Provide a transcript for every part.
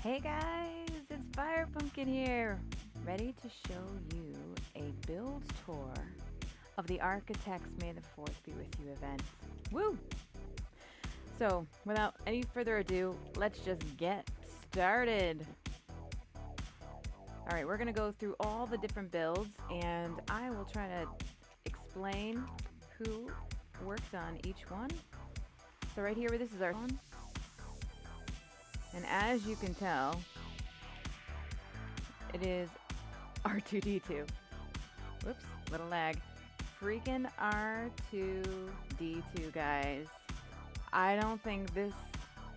Hey guys, it's FirePumpkin here, ready to show you a build tour of the ARKitects May the 4th Be With You event. Woo! So, without any further ado, let's just get started. Alright, we're going to go through all the different builds, and I will try to explain who worked on each one. So right here, this is our one. And as you can tell, it is R2-D2. Whoops, little lag. Freaking R2-D2, guys. I don't think this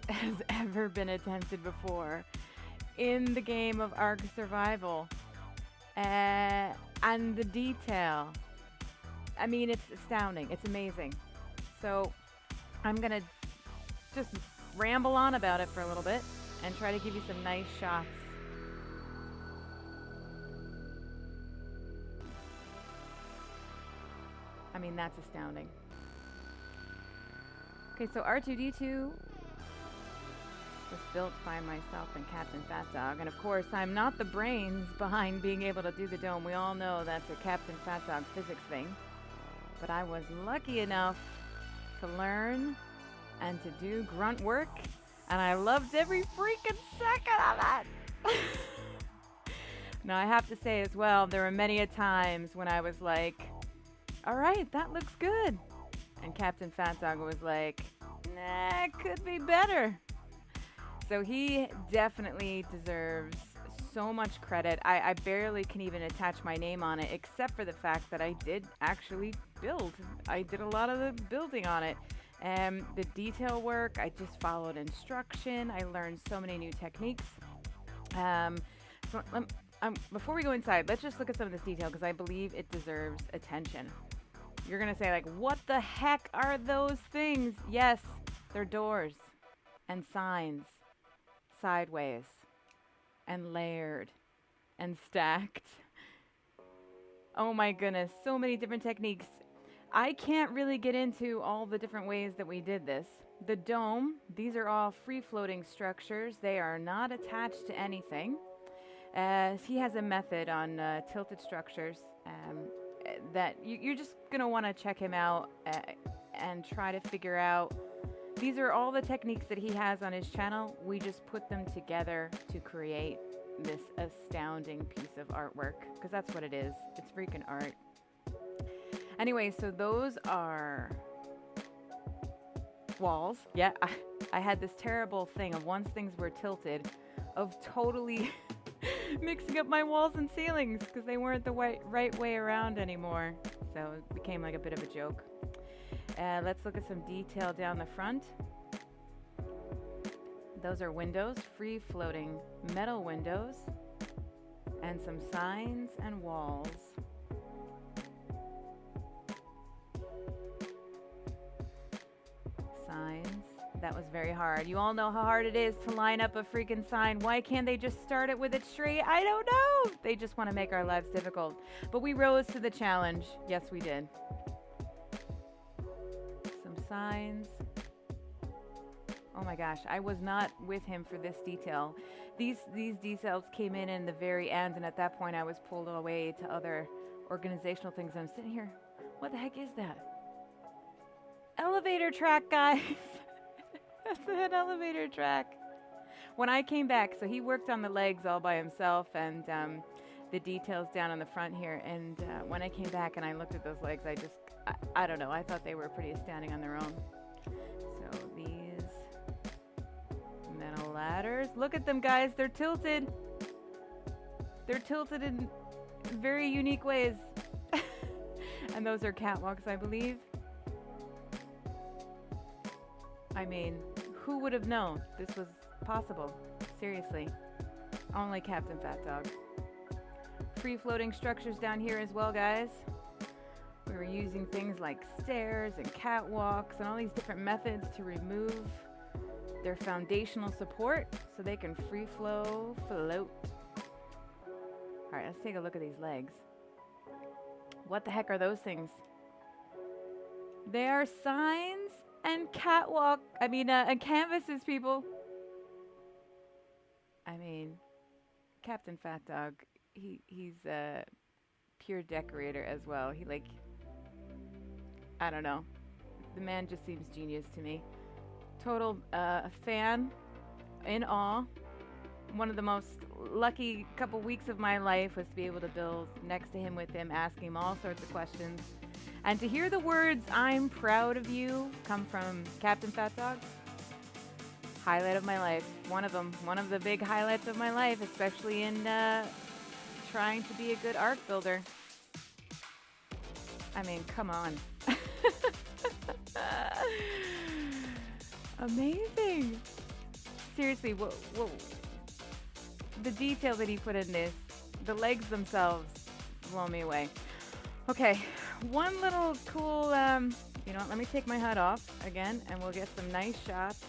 has ever been attempted before in the game of Ark Survival. And the detail. I mean, it's astounding. It's amazing. So I'm going to just ramble on about it for a little bit and try to give you some nice shots. I mean, that's astounding. Okay, so R2-D2 was built by myself and Captain FatDog, and of course I'm not the brains behind being able to do the dome. We all know that's a Captain FatDog physics thing, but I was lucky enough to learn and to do grunt work, and I loved every freaking second of it. Now I have to say as well, there were many a times when I was like, all right, that looks good, and Captain FatDog was like, nah, it could be better. So he definitely deserves so much credit. I barely can even attach my name on it, except for the fact that I did actually build. I did a lot of the building on it. The detail work, I just followed instruction. I learned so many new techniques. Before we go inside, let's just look at some of this detail because I believe it deserves attention. You're going to say, like, what the heck are those things? Yes, they're doors and signs, sideways and layered and stacked. Oh my goodness, so many different techniques. I can't really get into all the different ways that we did this. The dome, these are all free-floating structures. They are not attached to anything. He has a method on tilted structures that you're just going to want to check him out and try to figure out. These are all the techniques that he has on his channel. We just put them together to create this astounding piece of artwork, because that's what it is. It's freaking art. Anyway, so those are walls. Yeah, I had this terrible thing of once things were tilted, of totally mixing up my walls and ceilings because they weren't the right way around anymore. So it became like a bit of a joke. Let's look at some detail down the front. Those are windows, free-floating metal windows, and some signs and walls. Signs. That was very hard. You all know how hard it is to line up a freaking sign. Why can't they just start it with it straight? I don't know. They just want to make our lives difficult. But we rose to the challenge. Yes, we did. Some signs. Oh my gosh, I was not with him for this detail. These details came in the very end, and at that point I was pulled away to other organizational things. I'm sitting here. What the heck is that? Elevator track, guys. That's an elevator track. When I came back, so he worked on the legs all by himself and the details down on the front here. And when I came back and I looked at those legs, I don't know. I thought they were pretty astounding on their own. So these metal ladders. Look at them, guys. They're tilted. They're tilted in very unique ways. And those are catwalks, I believe. I mean, who would have known this was possible? Seriously. Only Captain FatDog. Free-floating structures down here as well, guys. We were using things like stairs and catwalks and all these different methods to remove their foundational support so they can float. Alright, let's take a look at these legs. What the heck are those things? They are signs and canvases, people. I mean, Captain Fatdog, he's a pure decorator as well. He like, I don't know. The man just seems genius to me. Total fan, in awe. One of the most lucky couple weeks of my life was to be able to build next to him with him, asking him all sorts of questions. And to hear the words, "I'm proud of you," come from Captain Fatdog, highlight of my life. One of them. One of the big highlights of my life, especially in trying to be a good Ark builder. I mean, come on. Amazing. Seriously, what the detail that he put in this, the legs themselves blow me away. Okay, one little cool, you know what, let me take my HUD off again and we'll get some nice shots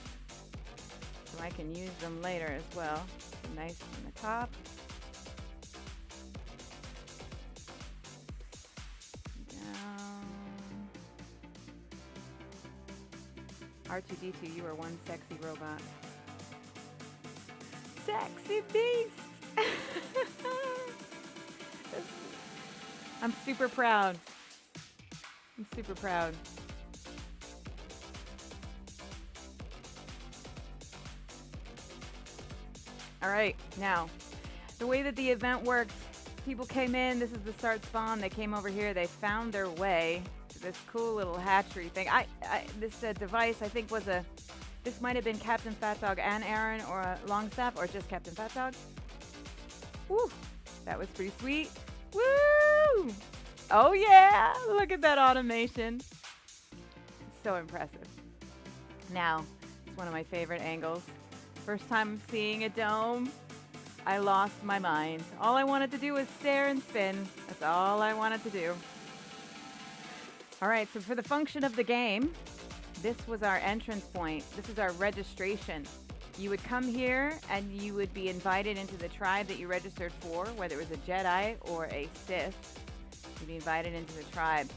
so I can use them later as well. Nice from the top. Down. R2-D2, you are one sexy robot. Sexy beast! I'm super proud. I'm super proud. All right, now, the way that the event worked, people came in, this is the start spawn, they came over here, they found their way to this cool little hatchery thing. This device, I think this might have been Captain Fatdog and Aaron or a Longstaff, or just Captain Fatdog. Woo, that was pretty sweet. Woo! Oh yeah, look at that automation. It's so impressive. Now, it's one of my favorite angles. First time seeing a dome, I lost my mind. All I wanted to do was stare and spin. That's all I wanted to do. All right, so for the function of the game, this was our entrance point. This is our registration. You would come here and you would be invited into the tribe that you registered for, whether it was a Jedi or a Sith. You'd be invited into the tribe.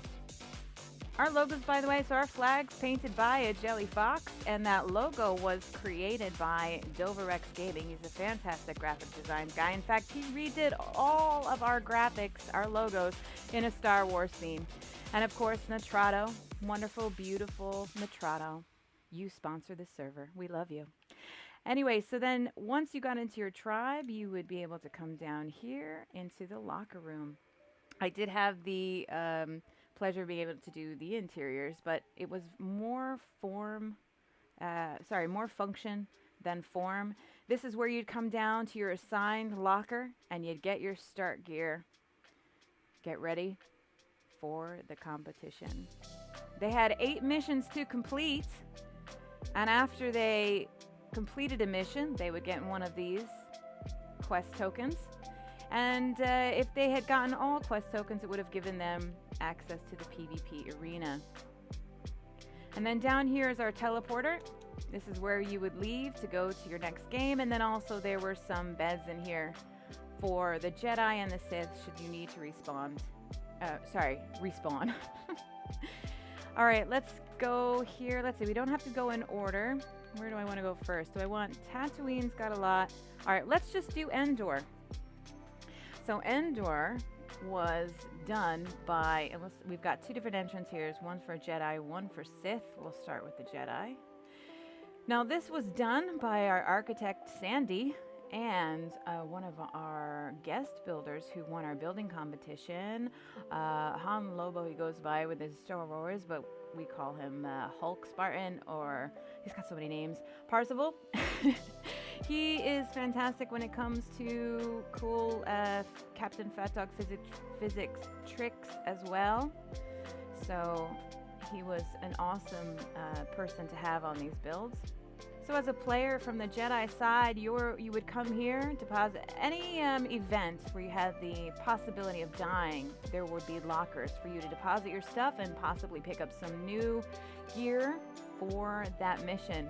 Our logos, by the way, so our flag's painted by a Jelly Fox, and that logo was created by Doverex Gaming. He's a fantastic graphic design guy. In fact, he redid all of our graphics, our logos, in a Star Wars theme. And of course, Nitrato, wonderful, beautiful Nitrato. You sponsor this server. We love you. Anyway, so then once you got into your tribe, you would be able to come down here into the locker room. I did have the pleasure of being able to do the interiors, but it was more more function than form. This is where you'd come down to your assigned locker and you'd get your start gear. Get ready for the competition. They had 8 missions to complete, and after they completed a mission, they would get one of these quest tokens. And if they had gotten all quest tokens, it would have given them access to the PvP arena. And then down here is our teleporter. This is where you would leave to go to your next game. And then also there were some beds in here for the Jedi and the Sith should you need to respawn. All right, let's go here. Let's see, we don't have to go in order. Where do I want to go first? Do I want Tatooine's got a lot. All right, let's just do Endor. So Endor was done by, we've got 2 different entrance here. One for Jedi, one for Sith. We'll start with the Jedi. Now this was done by our architect Sandi and one of our guest builders who won our building competition. Han Lobo, he goes by with his Star Wars, but we call him Hulk Spartan, or he's got so many names. Parzival. He is fantastic when it comes to cool Captain Fatdog physics tricks as well. So he was an awesome person to have on these builds. So as a player from the Jedi side, you would come here, deposit any event where you had the possibility of dying. There would be lockers for you to deposit your stuff and possibly pick up some new gear for that mission.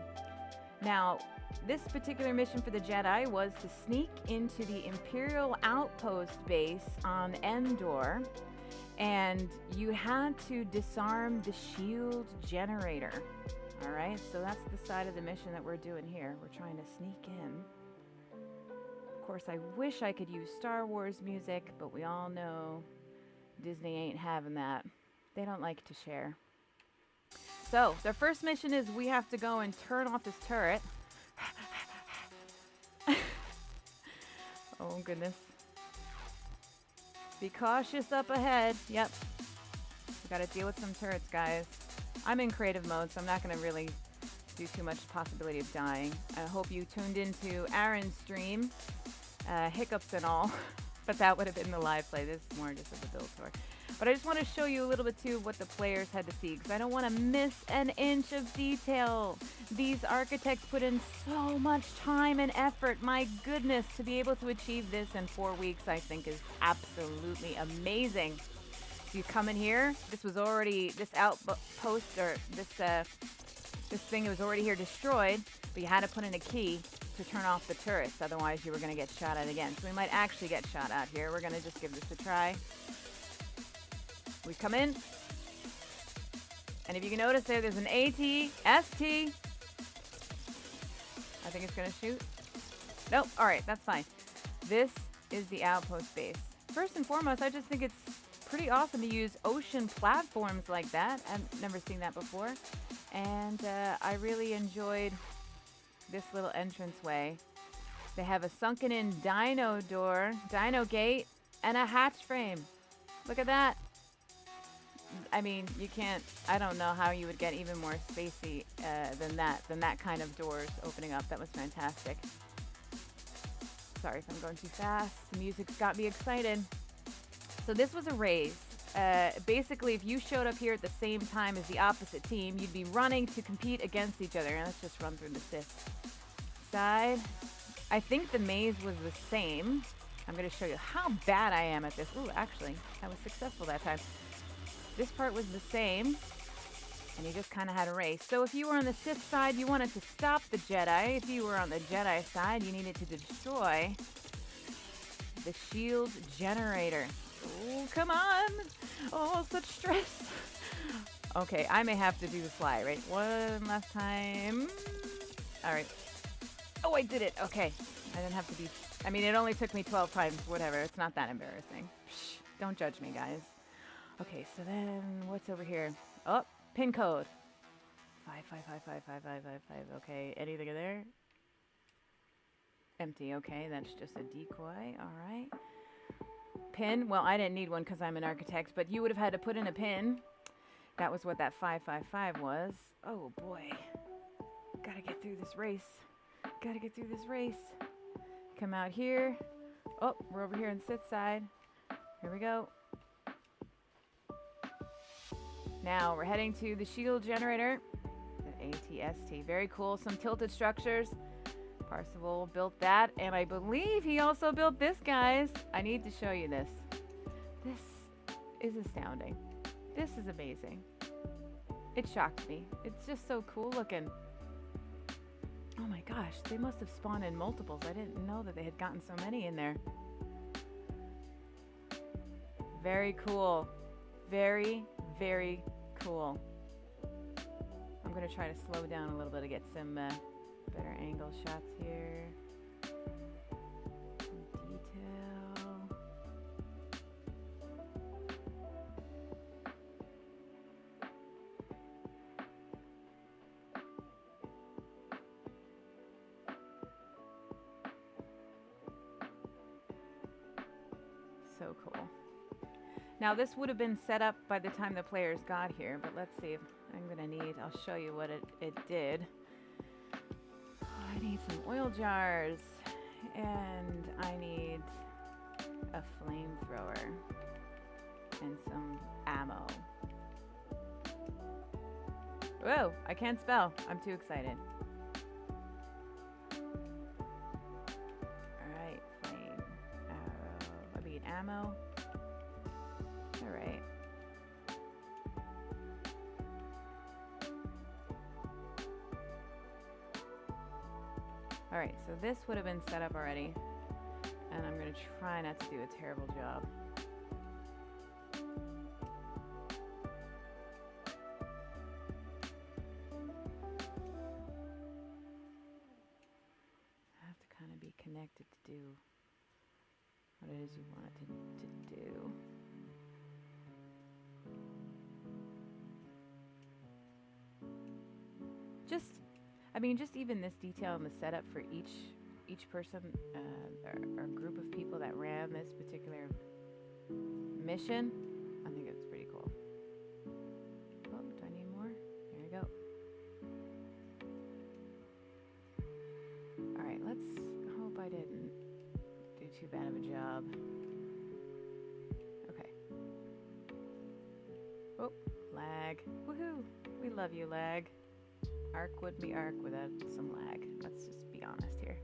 Now, this particular mission for the Jedi was to sneak into the Imperial Outpost Base on Endor, and you had to disarm the shield generator. All right, so that's the side of the mission that we're doing here. We're trying to sneak in course, I wish I could use Star Wars music, but we all know Disney ain't having that. They don't like to share. So, their first mission is we have to go and turn off this turret. Oh, goodness. Be cautious up ahead. Yep. We gotta deal with some turrets, guys. I'm in creative mode, so I'm not gonna really do too much possibility of dying. I hope you tuned into Aaron's stream. Hiccups and all. But that would have been the live play. This is more just of the build tour. But I just want to show you a little bit too of what the players had to see, because I don't want to miss an inch of detail. These architects put in so much time and effort. My goodness, to be able to achieve this in 4 weeks, I think is absolutely amazing. So you come in here, this outpost, or this thing was already here destroyed, but you had to put in a key to turn off the turrets, otherwise you were going to get shot at again. So we might actually get shot at here. We're going to just give this a try. We come in, and if you can notice there's an AT, ST. I think it's going to shoot. Nope, alright, that's fine. This is the Outpost Base. First and foremost, I just think it's pretty awesome to use ocean platforms like that. I've never seen that before. And I really enjoyed this little entranceway. They have a sunken-in dino door, dino gate, and a hatch frame. Look at that. I mean, you can't, I don't know how you would get even more spacey than that kind of doors opening up. That was fantastic. Sorry if I'm going too fast. The music's got me excited. So this was a race. Basically, if you showed up here at the same time as the opposite team, you'd be running to compete against each other. And let's just run through the Sith side. I think the maze was the same. I'm going to show you how bad I am at this. Ooh, actually, I was successful that time. This part was the same, and you just kind of had a race. So if you were on the Sith side, you wanted to stop the Jedi. If you were on the Jedi side, you needed to destroy the shield generator. Oh, come on. Oh, such stress. Okay, I may have to do the fly, right? One last time. All right. Oh, I did it. Okay. I didn't have to be... I mean, it only took me 12 times. Whatever. It's not that embarrassing. Psh, don't judge me, guys. Okay, so then what's over here? Oh, pin code. 55555555. Okay, anything in there? Empty. Okay, that's just a decoy. All right. Pin. Well, I didn't need one because I'm an architect, but you would have had to put in a pin. That was what that 555 was. Oh boy. Gotta get through this race. Gotta get through this race. Come out here. Oh, we're over here on the Sith side. Here we go. Now we're heading to the shield generator. The ATST. Very cool. Some tilted structures. Parzival built that, and I believe he also built this, guys. I need to show you this. This is astounding. This is amazing. It shocked me. It's just so cool looking. Oh my gosh, they must have spawned in multiples. I didn't know that they had gotten so many in there. Very cool. Very, very cool. I'm going to try to slow down a little bit to get some better angle shots here. Some detail. So cool. Now this would have been set up by the time the players got here, but let's see if I'm gonna need, I'll show you what it did. I need some oil jars, and I need a flamethrower and some ammo. Whoa, I can't spell. I'm too excited. Alright, flame, arrow, I need ammo. Alright. Alright, so this would have been set up already. And I'm going to try not to do a terrible job. I have to kind of be connected to do I mean, just even this detail in the setup for each person or group of people that ran this particular mission, I think it's pretty cool. Oh, do I need more? There we go. All right, let's hope I didn't do too bad of a job. Okay. Oh, lag. Woohoo! We love you, lag. Ark would be Ark without some lag. Let's just be honest here.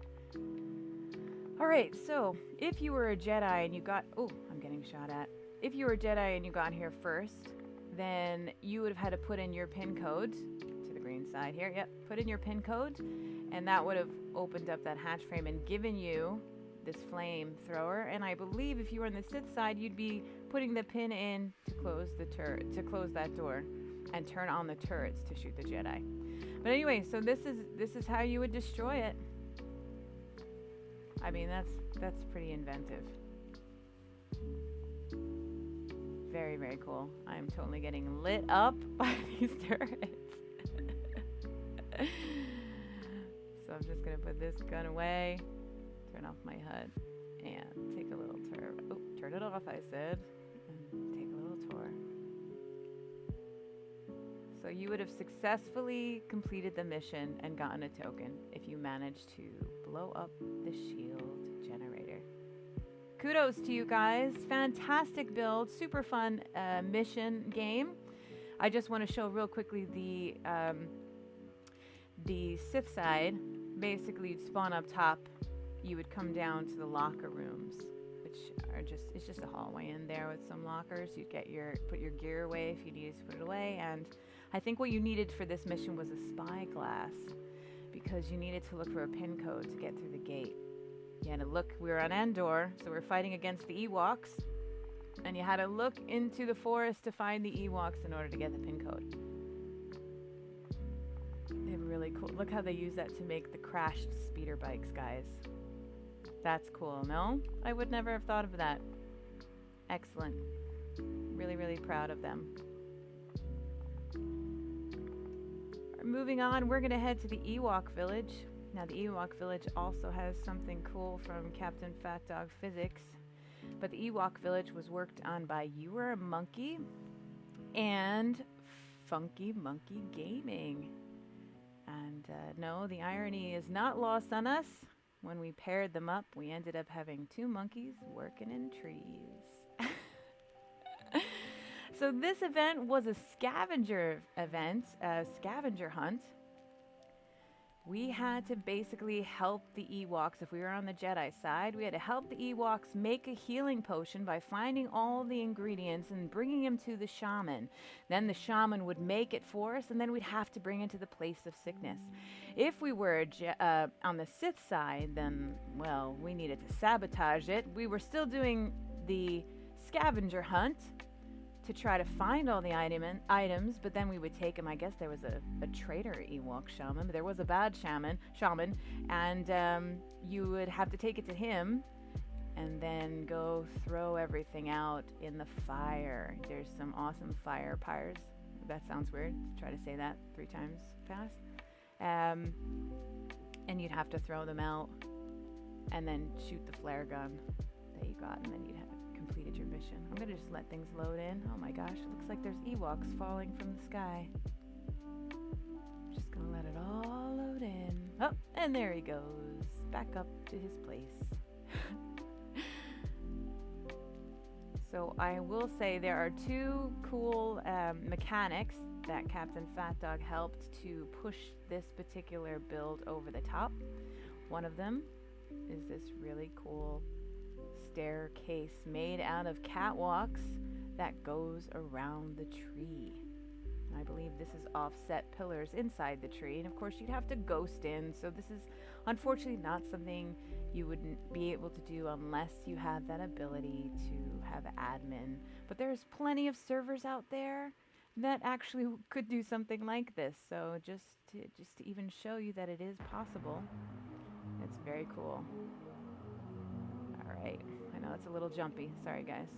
Alright, so if you were a Jedi and you got... Oh, I'm getting shot at. If you were a Jedi and you got here first, then you would have had to put in your pin code to the green side here. Yep, put in your pin code, and that would have opened up that hatch frame and given you this flamethrower. And I believe if you were on the Sith side, you'd be putting the pin in to close the close that door and turn on the turrets to shoot the Jedi. But anyway, so this is how you would destroy it. I mean, that's pretty inventive. Very, very cool. I'm totally getting lit up by these turrets. So I'm just gonna put this gun away, turn off my HUD, and take a little tour. Oh, turn it off, I said. And take a little tour. So you would have successfully completed the mission and gotten a token if you managed to blow up the shield generator. Kudos to you guys. Fantastic build. Super fun mission game. I just want to show real quickly the Sith side. Basically, you'd spawn up top. You would come down to the locker rooms, which are it's just a hallway in there with some lockers. You'd put your gear away if you needed to put it away, and I think what you needed for this mission was a spyglass, because you needed to look for a pin code to get through the gate. You had to look, we were on Endor, so we're fighting against the Ewoks, and you had to look into the forest to find the Ewoks in order to get the pin code. They're really cool. Look how they use that to make the crashed speeder bikes, guys. That's cool, no? I would never have thought of that. Excellent. Really, really proud of them. Moving on, we're going to head to the Ewok Village. Now, the Ewok Village also has something cool from Captain FatDog Physics. But the Ewok Village was worked on by UwereAmonkey and FunkyMonkey Gaming. And no, the irony is not lost on us. When we paired them up, we ended up having two monkeys working in trees. So this event was a scavenger event, a scavenger hunt. We had to basically help the Ewoks. If we were on the Jedi side, we had to help the Ewoks make a healing potion by finding all the ingredients and bringing them to the shaman. Then the shaman would make it for us, and then we'd have to bring it to the place of sickness. If we were on the Sith side, then, well, we needed to sabotage it. We were still doing the scavenger hunt to try to find all the items, but then we would take them. I guess there was a traitor Ewok shaman, but there was a bad shaman, and you would have to take it to him and then go throw everything out in the fire. There's some awesome fire pyres. That sounds weird. Try to say that 3 times fast. And you'd have to throw them out and then shoot the flare gun that you got, and then you'd have completed your mission. I'm gonna just let things load in. Oh my gosh, it looks like there's Ewoks falling from the sky. Just gonna let it all load in. Oh, and there he goes, back up to his place. So I will say there are 2 cool mechanics that Captain FatDog helped to push this particular build over the top. One of them is this really cool staircase made out of catwalks that goes around the tree. I believe this is offset pillars inside the tree, and of course you'd have to ghost in, so this is unfortunately not something you wouldn't be able to do unless you have that ability to have admin. But there's plenty of servers out there that actually could do something like this, so just to even show you that it is possible, it's very cool. Alright, I know it's a little jumpy, sorry guys.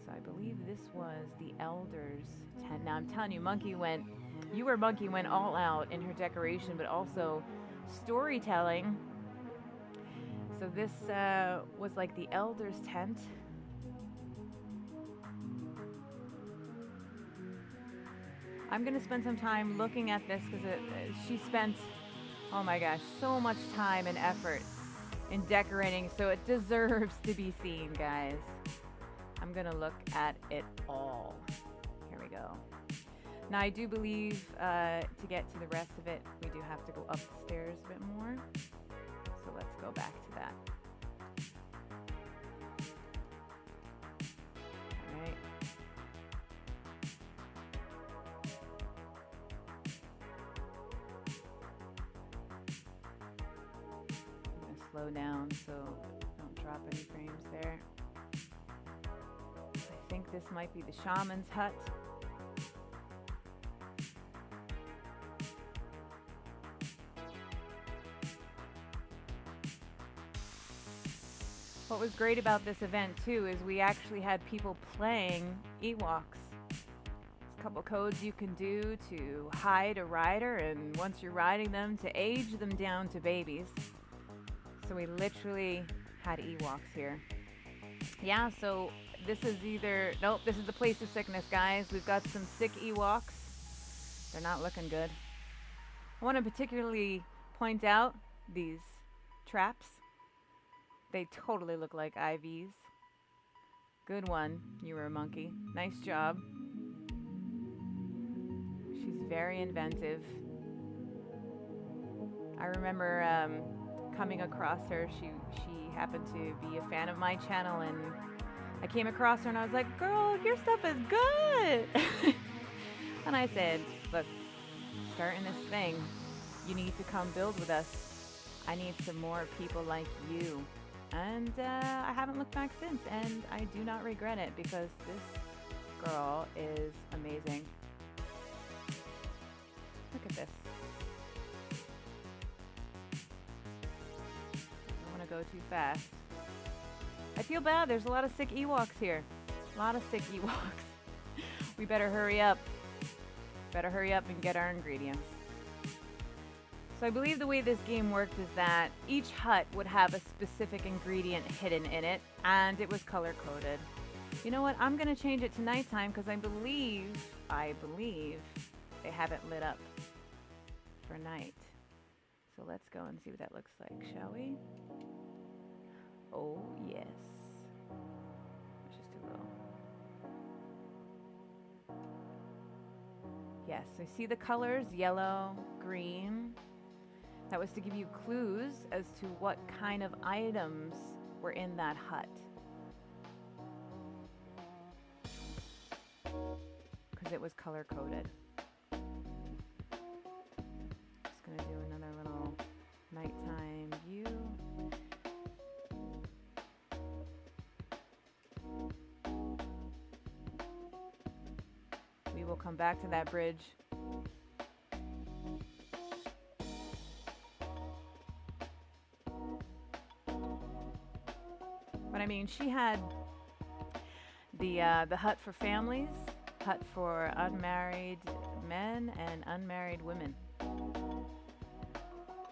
So I believe this was the Elders tent. Now I'm telling you, Monkey went UwereAmonkey went all out in her decoration, but also storytelling. So this was like the Elder's tent. I'm going to spend some time looking at this because she spent, oh my gosh, so much time and effort in decorating, so it deserves to be seen, guys. I'm going to look at it all. Here we go. Now, I do believe to get to the rest of it, we do have to go up the stairs a bit more. So let's go back to that. All right. I'm going to slow down so don't drop any frames there. I think this might be the shaman's hut. What was great about this event too is we actually had people playing Ewoks. There's a couple codes you can do to hide a rider, and once you're riding them, to age them down to babies. So we literally had Ewoks here. Yeah, so this is either, nope, this is the place of sickness, guys. We've got some sick Ewoks. They're not looking good. I want to particularly point out these traps. They totally look like IVs. Good one, UwereAmonkey. Nice job. She's very inventive. I remember coming across her. She happened to be a fan of my channel, and I came across her and I was like, girl, your stuff is good. And I said, look, starting this thing, you need to come build with us. I need some more people like you. And I haven't looked back since, and I do not regret it because this girl is amazing. Look at this. I don't want to go too fast. I feel bad. There's a lot of sick Ewoks here. A lot of sick Ewoks. We better hurry up. Better hurry up and get our ingredients. So I believe the way this game worked is that each hut would have a specific ingredient hidden in it, and it was color-coded. You know what? I'm going to change it to nighttime because I believe they have it lit up for night. So let's go and see what that looks like, shall we? Oh, yes. It's just too low. Yes, so see the colors, yellow, green. That was to give you clues as to what kind of items were in that hut. Because it was color-coded. Just going to do another little nighttime view. We will come back to that bridge. But I mean, she had the hut for families, hut for unmarried men and unmarried women.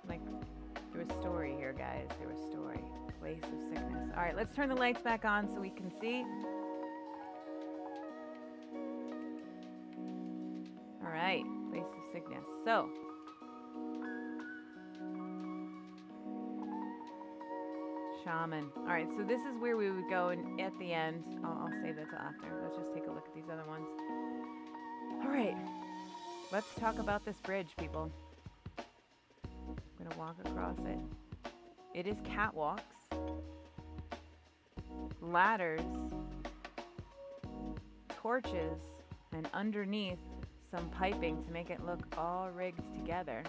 Like, there was story here, guys. There was story. Place of sickness. All right, let's turn the lights back on so we can see. All right, place of sickness. So, shaman. All right, so this is where we would go, and at the end, I'll save that till after. Let's just take a look at these other ones. All right, let's talk about this bridge, people. I'm gonna walk across it. It is catwalks, ladders, torches, and underneath some piping to make it look all rigged together.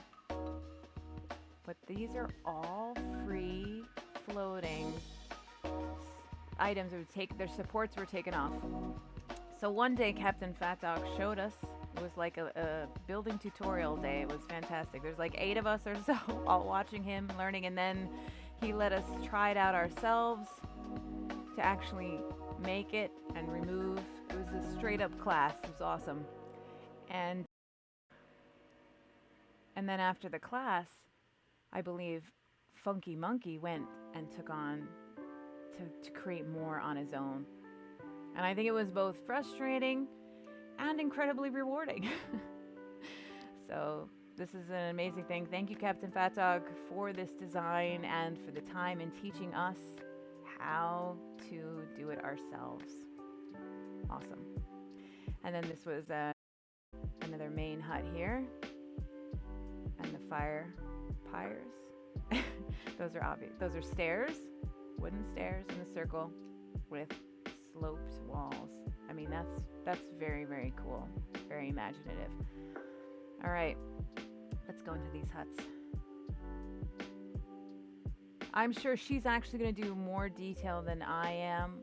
But these are all free floating items. Their supports were taken off. So one day captainfatdog showed us. It was like a building tutorial day. It was fantastic. There's like 8 of us or so all watching him, learning, and then he let us try it out ourselves to actually make it and remove. It was a straight up class. It was awesome. And And then after the class, I believe FunkyMonkey went and took on to create more on his own. And I think it was both frustrating and incredibly rewarding. So this is an amazing thing. Thank you, captainfatdog, for this design and for the time in teaching us how to do it ourselves. Awesome. And then this was another main hut here. And the fire pyres. Those are obvious. Those are stairs, wooden stairs in a circle with sloped walls. I mean, that's very, very cool. Very imaginative. All right, let's go into these huts. I'm sure she's actually going to do more detail than I am.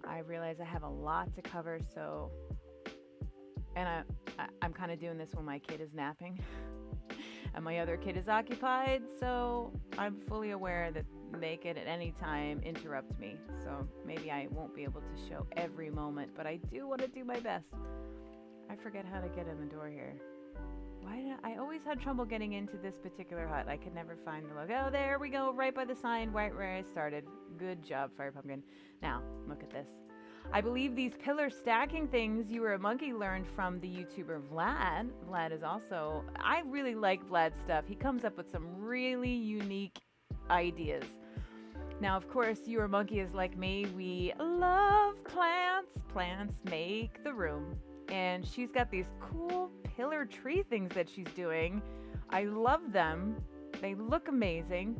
I realize I have a lot to cover, so... And I'm kind of doing this when my kid is napping. And my other kid is occupied, so I'm fully aware that they could at any time interrupt me. So maybe I won't be able to show every moment, but I do want to do my best. I forget how to get in the door here. I always had trouble getting into this particular hut. I could never find the logo. Oh, there we go, right by the sign, right where I started. Good job, FirePumpkin. Now, look at this. I believe these pillar stacking things UwereAmonkey learned from the YouTuber Vlad. Vlad is also... I really like Vlad's stuff. He comes up with some really unique ideas. Now, of course, UwereAmonkey is like me. We love plants. Plants make the room. And she's got these cool pillar tree things that she's doing. I love them. They look amazing.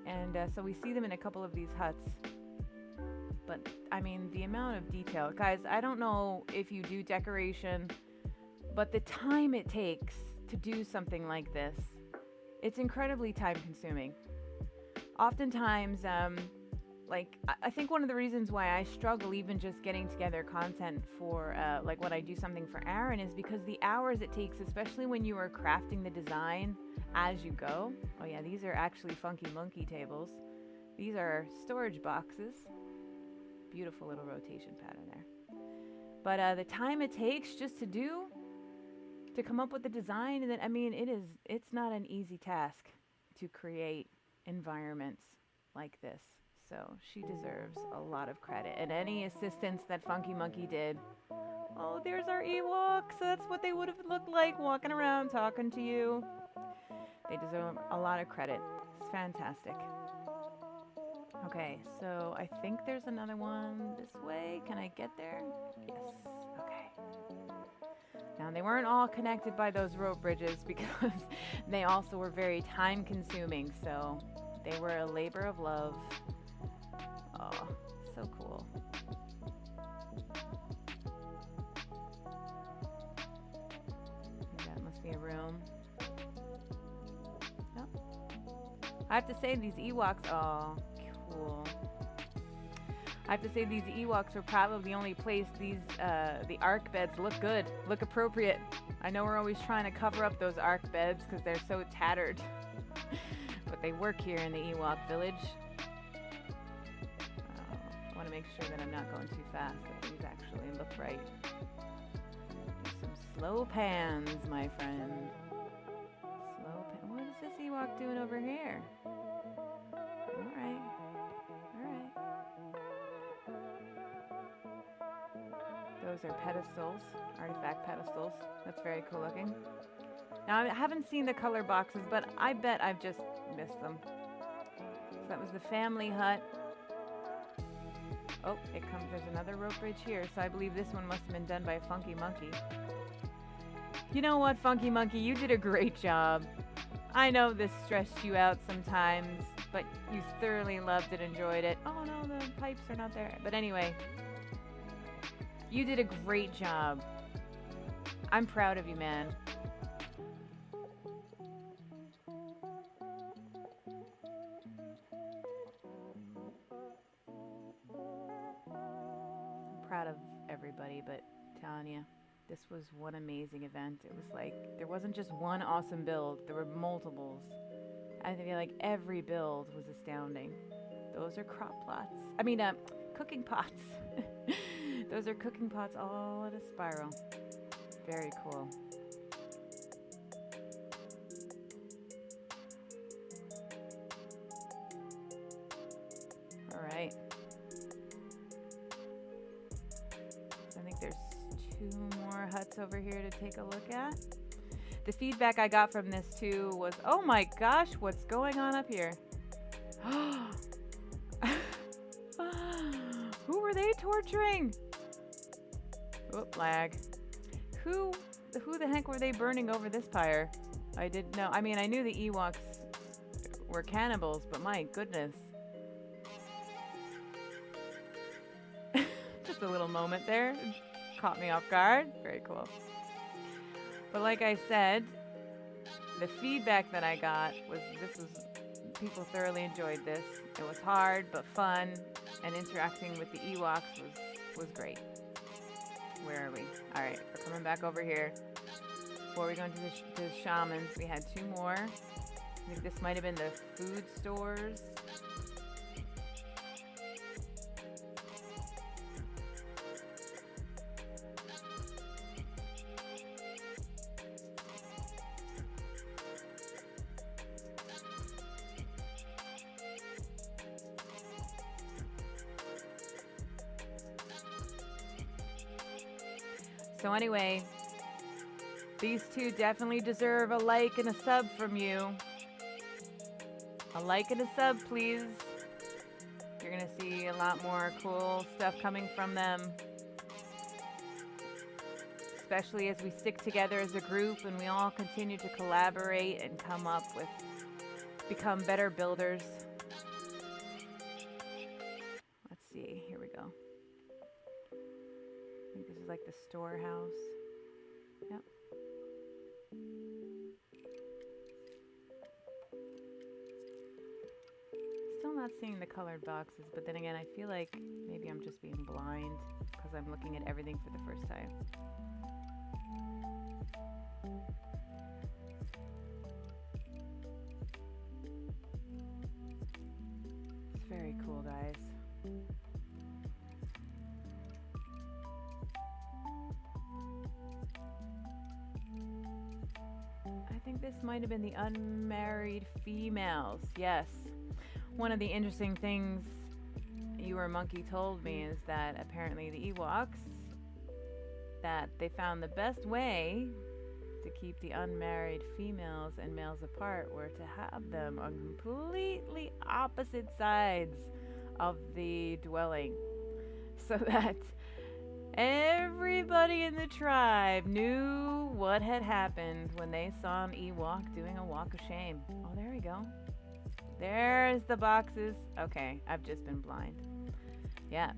And so we see them in a couple of these huts. But, I mean, the amount of detail. Guys, I don't know if you do decoration, but the time it takes to do something like this, it's incredibly time-consuming. Oftentimes, I think one of the reasons why I struggle even just getting together content for, when I do something for Aaron is because the hours it takes, especially when you are crafting the design as you go. Oh, yeah, these are actually FunkyMonkey tables. These are storage boxes. Beautiful little rotation pattern there. But the time it takes just to come up with the design, and then, I mean, it's not an easy task to create environments like this. So she deserves a lot of credit. And any assistance that FunkyMonkey did. Oh, there's our Ewoks. That's what they would have looked like walking around talking to you. They deserve a lot of credit. It's fantastic. Okay, so I think there's another one this way. Can I get there? Yes. Okay. Now, they weren't all connected by those rope bridges because they also were very time-consuming, so they were a labor of love. Oh, so cool. That must be a room. Yep. I have to say, these Ewoks... Oh, cool. I have to say these Ewoks were probably the only place the ARK beds look good, look appropriate. I know we're always trying to cover up those ARK beds because they're so tattered, but they work here in the Ewok Village. I want to make sure that I'm not going too fast, that these actually look right. Do some slow pans, my friend. Slow pan. What is this Ewok doing over here? Alright. Those are pedestals, artifact pedestals. That's very cool looking. Now, I haven't seen the color boxes, but I bet I've just missed them. So that was the family hut. Oh, there's another rope bridge here, so I believe this one must have been done by FunkyMonkey. You know what, FunkyMonkey, you did a great job. I know this stressed you out sometimes, but you thoroughly loved it, enjoyed it. Oh no, the pipes are not there. But anyway, you did a great job. I'm proud of you, man. I'm proud of everybody, but telling you, this was one amazing event. It was like, there wasn't just one awesome build, there were multiples. I feel like every build was astounding. Those are cooking pots. Those are cooking pots all in a spiral. Very cool. huts over here to take a look at. The feedback I got from this too was, oh my gosh, what's going on up here? Who were they torturing? Oop, lag. Who the heck were they burning over this pyre? I didn't know. I mean, I knew the Ewoks were cannibals, but my goodness. Just a little moment there. Caught me off guard. Very cool. But like I said, the feedback that I got was people thoroughly enjoyed this. It was hard but fun, and interacting with the Ewoks was great. Where are we? All right, we're coming back over here. Before we go into the shamans, we had 2 more. I think this might have been the food stores. So anyway, these 2 definitely deserve a like and a sub from you. A like and a sub, please. You're gonna see a lot more cool stuff coming from them. Especially as we stick together as a group and we all continue to collaborate and become better builders. Let's see, here we go. I think this is like the storehouse. Yep. Still not seeing the colored boxes, but then again, I feel like maybe I'm just being blind because I'm looking at everything for the first time. It's very cool, guys. I think this might have been the unmarried females. Yes. One of the interesting things UwereAmonkey told me is that apparently the Ewoks, that they found the best way to keep the unmarried females and males apart were to have them on completely opposite sides of the dwelling, so that everybody in the tribe knew what had happened when they saw an Ewok doing a walk of shame. Oh, there we go. There's the boxes. Okay, I've just been blind. Yeah.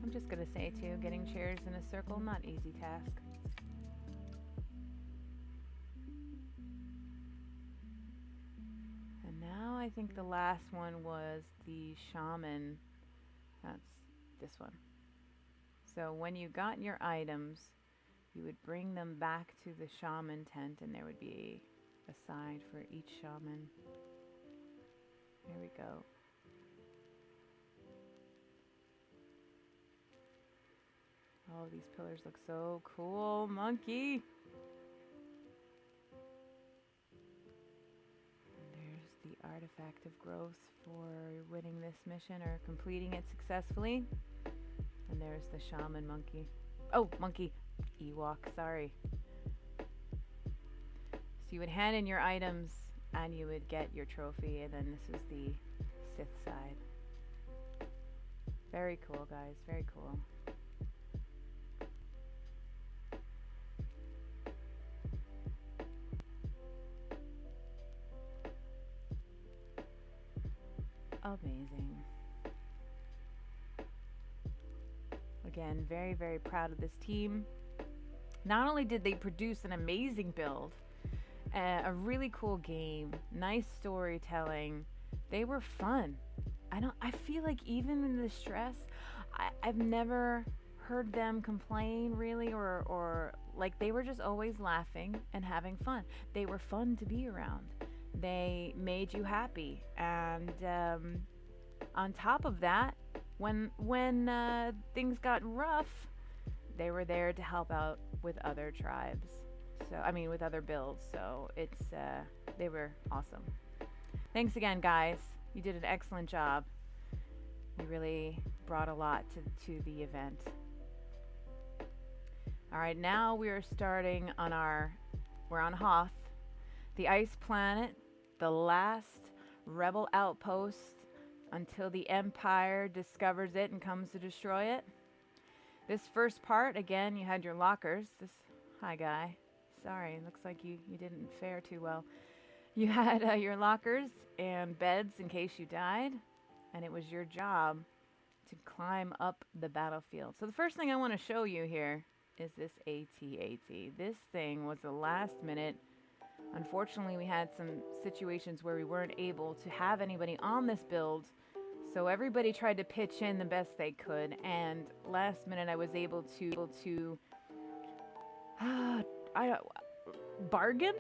I'm just gonna say too, getting chairs in a circle, not easy task. And now I think the last one was the shaman. That's this one. So when you got your items, you would bring them back to the shaman tent, and there would be a side for each shaman. Here we go. Oh, these pillars look so cool, monkey. And there's the artifact of growth for winning this mission or completing it successfully. And there's the shaman monkey. Oh, monkey. Ewok, sorry. So you would hand in your items and you would get your trophy, and then this is the Sith side. Very cool, guys. Very cool. Amazing. Again, very, very proud of this team. Not only did they produce an amazing build, a really cool game, nice storytelling, they were fun. I feel like even in the stress, I've never heard them complain really, or like they were just always laughing and having fun. They were fun to be around. They made you happy, and on top of that, when things got rough, they were there to help out with other tribes. So, I mean, with other builds. So it's, they were awesome. Thanks again, guys. You did an excellent job. You really brought a lot to the event. All right, now we are starting on we're on Hoth, the ice planet, the last rebel outpost until the Empire discovers it and comes to destroy it. This first part, again, you had your lockers. Hi, guy. Sorry, looks like you didn't fare too well. You had your lockers and beds in case you died, and it was your job to climb up the battlefield. So the first thing I want to show you here is this AT-AT. This thing was the last minute. Unfortunately, we had some situations where we weren't able to have anybody on this build, so everybody tried to pitch in the best they could, and last minute I was able to bargain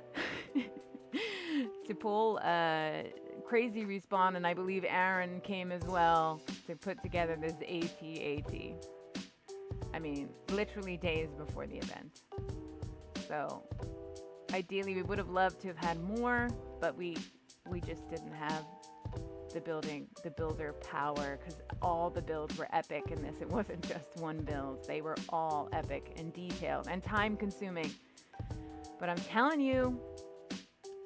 to pull a crazy respawn, and I believe Aaron came as well to put together this AT-AT. I mean, literally days before the event. So ideally we would have loved to have had more, but we just didn't have the builder power, because all the builds were epic in this. It wasn't just one build. They were all epic and detailed and time consuming. But I'm telling you,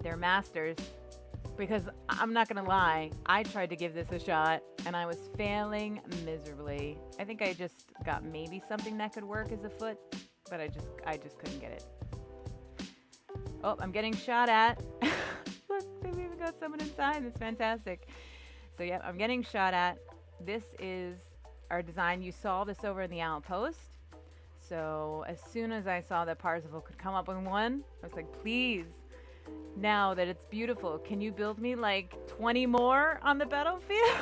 they're masters, because I'm not gonna lie, I tried to give this a shot and I was failing miserably. I think I just got maybe something that could work as a foot, but I just couldn't get it. Oh, I'm getting shot at. Look, they've even got someone inside. That's fantastic. So yeah, I'm getting shot at. This is our design. You saw this over in the Outpost. So as soon as I saw that Parzival could come up with one, I was like, please, now that it's beautiful, can you build me like 20 more on the battlefield?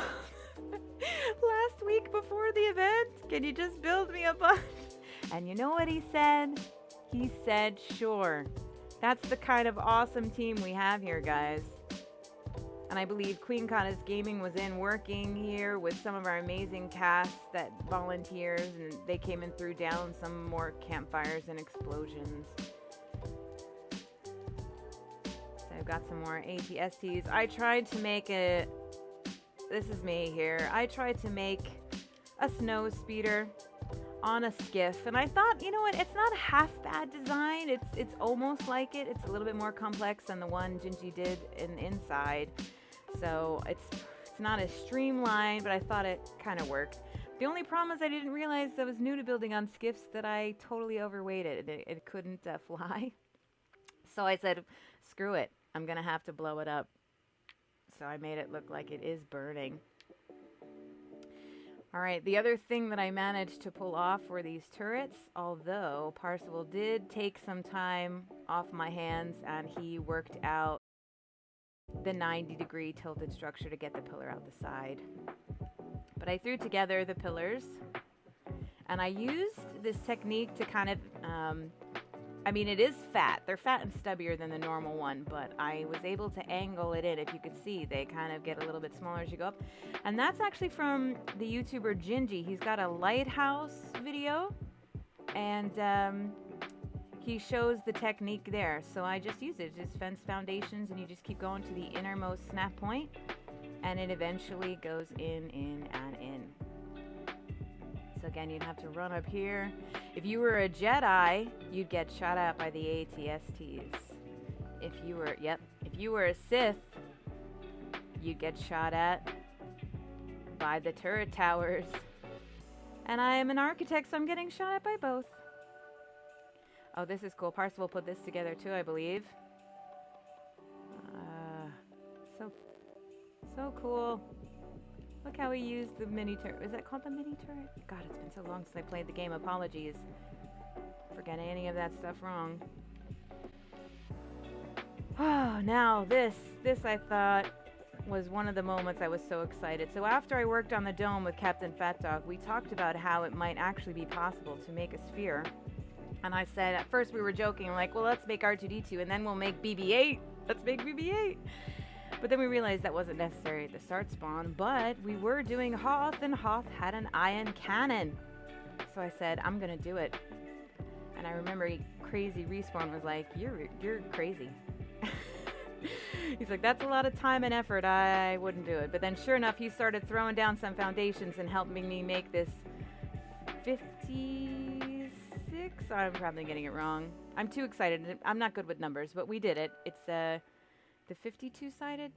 Last week before the event, can you just build me a bunch? And you know what he said? He said, sure. That's the kind of awesome team we have here, guys. And I believe Queen Conus Gaming was in working here with some of our amazing cast that volunteers, and they came and threw down some more campfires and explosions. So I've got some more ATSTs. I tried to make this is me here. I tried to make a snow speeder on a skiff, and I thought, you know what, it's not a half bad design. It's almost like it. It's a little bit more complex than the one Gingy did inside. So it's not as streamlined, but I thought it kind of worked. The only problem is I didn't realize I was new to building on skiffs that I totally overweighted. It couldn't fly. So I said, screw it. I'm going to have to blow it up. So I made it look like it is burning. All right, the other thing that I managed to pull off were these turrets, although Parzival did take some time off my hands and he worked out the 90-degree tilted structure to get the pillar out the side. But I threw together the pillars, and I used this technique to kind of, I mean, it is fat. They're fat and stubbier than the normal one, but I was able to angle it in. If you could see, they kind of get a little bit smaller as you go up. And that's actually from the YouTuber Gingy. He's got a lighthouse video, and he shows the technique there. So I just use it. Just fence foundations, and you just keep going to the innermost snap point, and it eventually goes in, and in. So again, you'd have to run up here. If you were a Jedi, you'd get shot at by the ATSTs. If you were a Sith, you'd get shot at by the turret towers. And I am an architect, so I'm getting shot at by both. Oh, this is cool. Parzival put this together too, I believe. So cool. Look how he used the mini turret. Is that called the mini turret? God, it's been so long since I played the game. Apologies for getting any of that stuff wrong. Oh, now this I thought was one of the moments I was so excited. So after I worked on the dome with captainfatdog, we talked about how it might actually be possible to make a sphere. And I said, at first we were joking, like, well, let's make R2-D2 and then we'll make BB-8. Let's make BB-8. But then we realized that wasn't necessary at the start spawn, but we were doing Hoth, and Hoth had an ion cannon. So I said, I'm gonna do it. And I remember Crazy Respawn was like, you're crazy. He's like, that's a lot of time and effort. I wouldn't do it. But then sure enough, he started throwing down some foundations and helping me make this 56. I'm probably getting it wrong. I'm too excited. I'm not good with numbers, but we did it. It's the 52-sided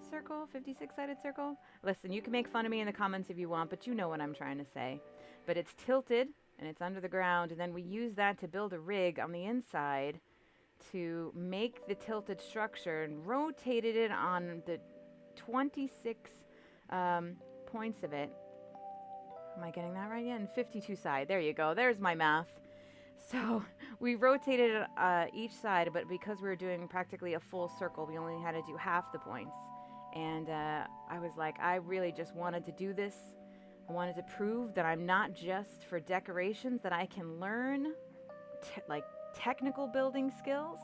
circle, 56-sided circle. Listen, you can make fun of me in the comments if you want, but you know what I'm trying to say. But it's tilted and it's under the ground, and then we use that to build a rig on the inside to make the tilted structure and rotated it on the 26 points of it. Am I getting that right? Yeah, and 52 side. There you go. There's my math. So we rotated each side, but because we were doing practically a full circle, we only had to do half the points. And I was like, I really just wanted to do this. I wanted to prove that I'm not just for decorations, that I can learn technical building skills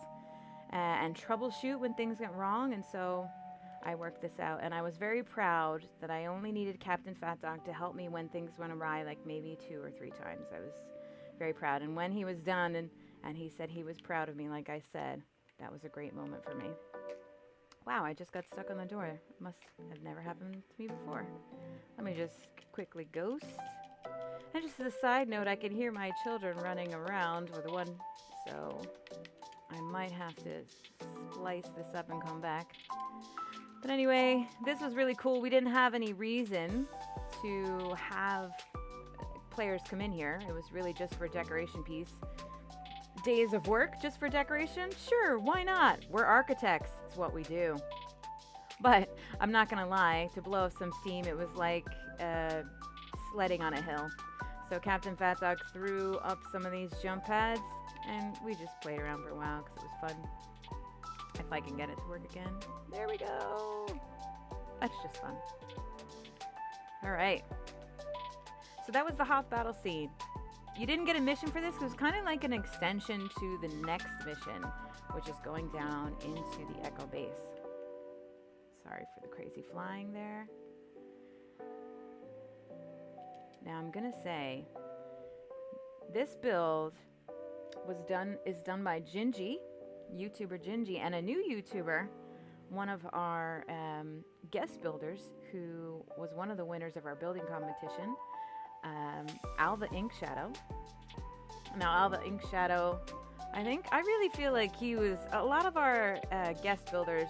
and troubleshoot when things get wrong. And so I worked this out, and I was very proud that I only needed Captain FatDog to help me when things went awry, like maybe 2 or 3 times. I was very proud. And when he was done and he said he was proud of me, like I said, that was a great moment for me. Wow, I just got stuck on the door. Must have never happened to me before. Let me just quickly ghost. And just as a side note, I can hear my children running around with one, so I might have to splice this up and come back. But anyway, this was really cool. We didn't have any reason to have players come in here. It was really just for a decoration piece. Days of work just for decoration? Sure, why not? We're architects. It's what we do. But I'm not gonna lie, to blow off some steam, it was like sledding on a hill. So Captain FatDog threw up some of these jump pads, and we just played around for a while because it was fun. If I can get it to work again. There we go. That's just fun. All right. So that was the Hoth battle scene. You didn't get a mission for this. It was kind of like an extension to the next mission, which is going down into the Echo base. Sorry for the crazy flying there. Now I'm gonna say this build is done by Gingy, YouTuber Gingy, and a new YouTuber, one of our guest builders who was one of the winners of our building competition, Alva Ink Shadow. Now Alva Ink Shadow, I really feel like he was, a lot of our guest builders,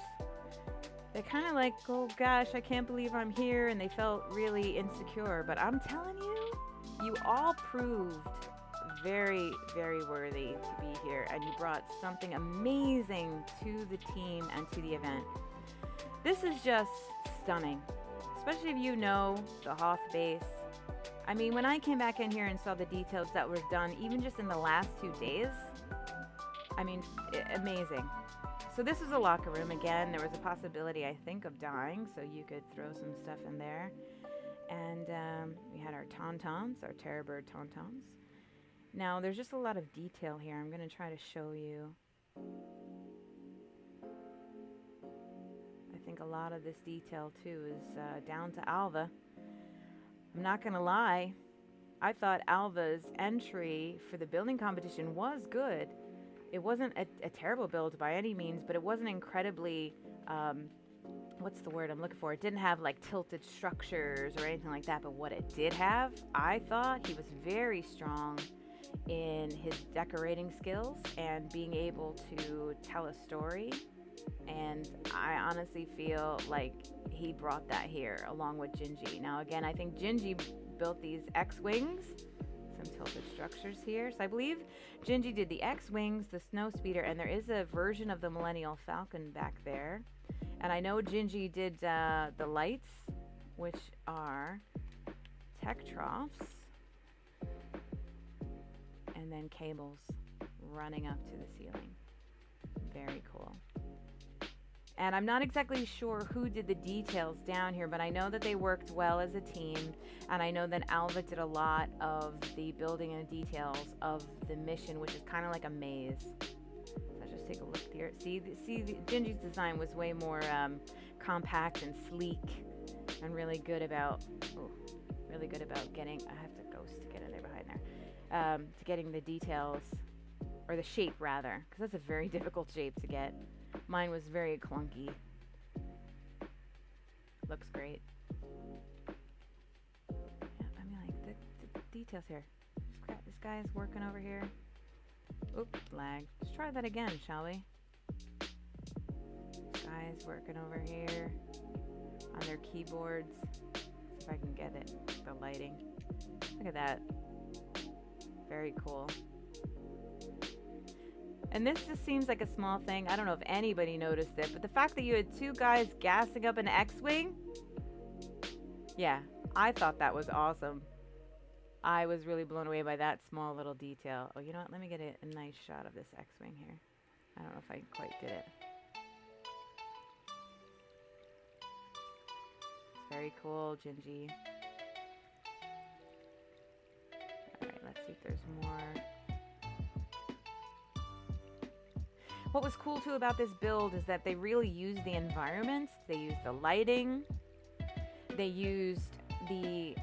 they kind of like, oh gosh, I can't believe I'm here, and they felt really insecure. But I'm telling you, you all proved very, very worthy to be here, and you brought something amazing to the team and to the event. This is just stunning, especially if you know the Hoth base. I mean, when I came back in here and saw the details that were done, even just in the last 2 days, I mean, amazing. So this is a locker room again. There was a possibility, I think, of dying, so you could throw some stuff in there. And we had our tauntauns, our terror bird tauntauns. Now, there's just a lot of detail here. I'm going to try to show you. I think a lot of this detail, too, is down to Alva. I'm not going to lie. I thought Alva's entry for the building competition was good. It wasn't a terrible build by any means, but it wasn't incredibly, what's the word I'm looking for? It didn't have like tilted structures or anything like that, but what it did have, I thought he was very strong in his decorating skills and being able to tell a story. And I honestly feel like he brought that here along with Gingy. Now again, I think Gingy built these X-Wings, some tilted structures here. So I believe Gingy did the X-Wings, the Snow Speeder, and there is a version of the Millennial Falcon back there. And I know Gingy did the lights, which are tech troughs, and then cables running up to the ceiling. Very cool. And I'm not exactly sure who did the details down here, but I know that they worked well as a team, and I know that Alva did a lot of the building and details of the mission, which is kind of like a maze. So let's just take a look here. See, Gingy's design was way more compact and sleek, and really good about. Oh, really good about getting, I have to ghost to get in there behind there, to getting the details, or the shape rather, because that's a very difficult shape to get. Mine was very clunky. Looks great. Yeah, I mean, like, the details here. This guy's working over here. Oop, lag. Let's try that again, shall we? This guy's working over here on their keyboards. See if I can get it, the lighting. Look at that. Very cool. And this just seems like a small thing. I don't know if anybody noticed it, but the fact that you had two guys gassing up an X-Wing, yeah, I thought that was awesome. I was really blown away by that small little detail. Oh, you know what? Let me get a nice shot of this X-Wing here. I don't know if I quite did it. It's very cool, Gingy. Alright, let's see if there's more. What was cool too about this build is that they really used the environment. They used the lighting. They used the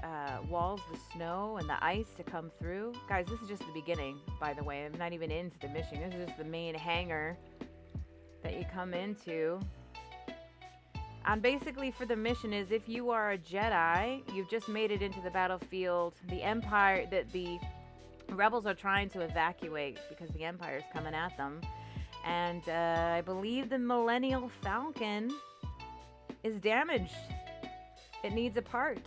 walls, the snow, and the ice to come through. Guys, this is just the beginning, by the way. I'm not even into the mission. This is just the main hangar that you come into. And basically for the mission is if you are a Jedi, you've just made it into the battlefield. The Empire, the rebels are trying to evacuate because the Empire's coming at them. And I believe the Millennial Falcon is damaged. It needs a part.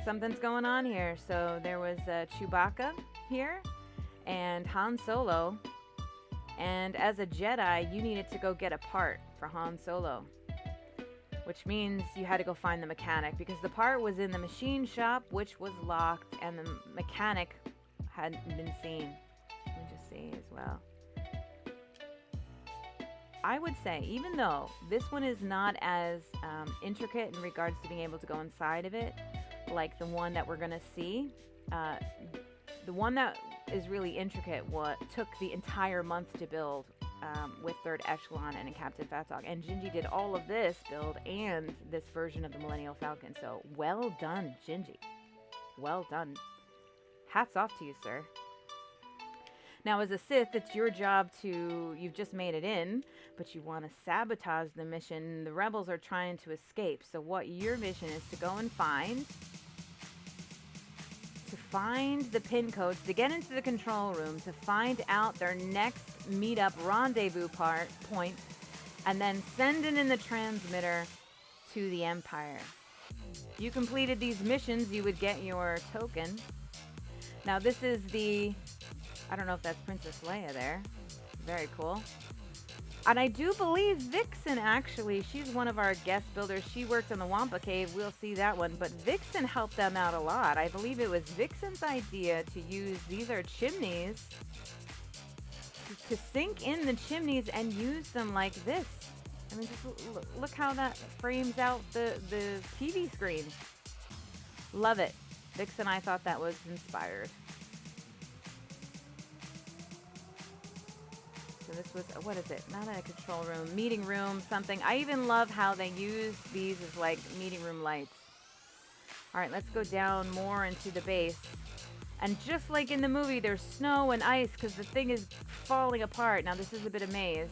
Something's going on here. So there was Chewbacca here and Han Solo. And as a Jedi, you needed to go get a part for Han Solo. Which means you had to go find the mechanic because the part was in the machine shop, which was locked, and the mechanic hadn't been seen. Let me just see as well. I would say, even though this one is not as intricate in regards to being able to go inside of it, like the one that we're going to see, the one that is really intricate took the entire month to build with Third Echelon and Captain FatDog. And Gingy did all of this build and this version of the Millennial Falcon. So well done, Gingy. Well done. Hats off to you, sir. Now, as a Sith, it's your job to, you've just made it in, but you want to sabotage the mission. The rebels are trying to escape. So what your mission is to go and find the pin codes, to get into the control room, to find out their next meetup rendezvous point, and then send it in the transmitter to the Empire. You completed these missions, you would get your token. Now, this is the... I don't know if that's Princess Leia there. Very cool. And I do believe Vixen, actually, she's one of our guest builders. She worked on the Wampa Cave. We'll see that one. But Vixen helped them out a lot. I believe it was Vixen's idea to use, these are chimneys, to sink in the chimneys and use them like this. I mean, just look how that frames out the TV screen. Love it. Vixen, I thought that was inspired. So this was, what is it? Not a control room, meeting room, something. I even love how they use these as like meeting room lights. All right, let's go down more into the base. And just like in the movie, there's snow and ice because the thing is falling apart. Now this is a bit of maze,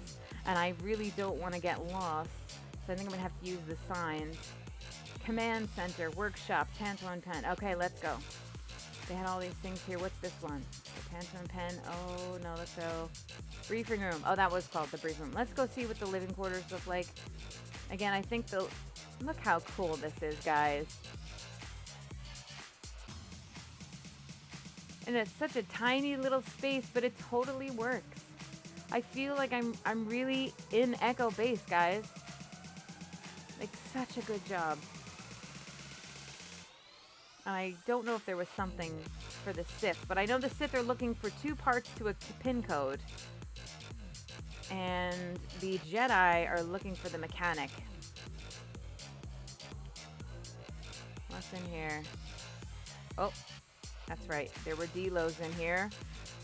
and I really don't want to get lost. So I think I'm gonna have to use the signs. Command center, workshop, tantalum pen. Okay, let's go. They had all these things here. What's this one? The tantalum pen. Oh no, let's go. Briefing room. Oh, that was called the briefing room. Let's go see what the living quarters look like. Again, I think look how cool this is, guys. And it's such a tiny little space, but it totally works. I feel like I'm really in Echo Base, guys. Like, such a good job. I don't know if there was something for the Sith, but I know the Sith are looking for 2 parts to a pin code. And the Jedi are looking for the mechanic. What's in here? Oh, that's right. There were delos in here.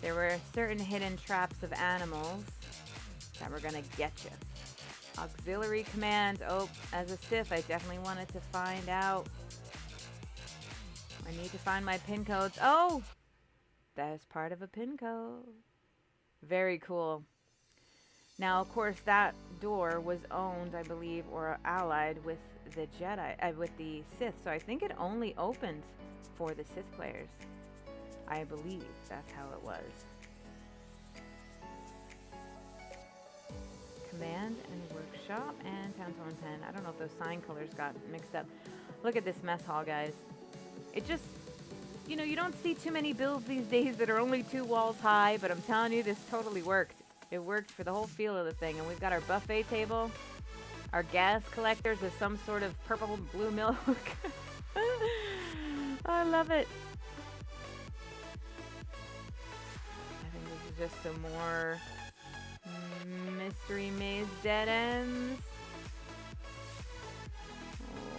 There were certain hidden traps of animals that were going to get you. Auxiliary command. Oh, as a Sith, I definitely wanted to find out. I I need to find my pin codes. Oh! That is part of a pin code. Very cool. Now, of course, that door was owned, I believe, or allied with the Jedi, with the Sith. So I think it only opened for the Sith players. I believe that's how it was. Command and Workshop and Town Tone Pen. I don't know if those sign colors got mixed up. Look at this mess hall, guys. It just, you know, you don't see too many builds these days that are only 2 walls high, but I'm telling you, this totally worked. It worked for the whole feel of the thing. And we've got our buffet table, our gas collectors with some sort of purple and blue milk. I love it. I think this is just some more mystery maze dead ends.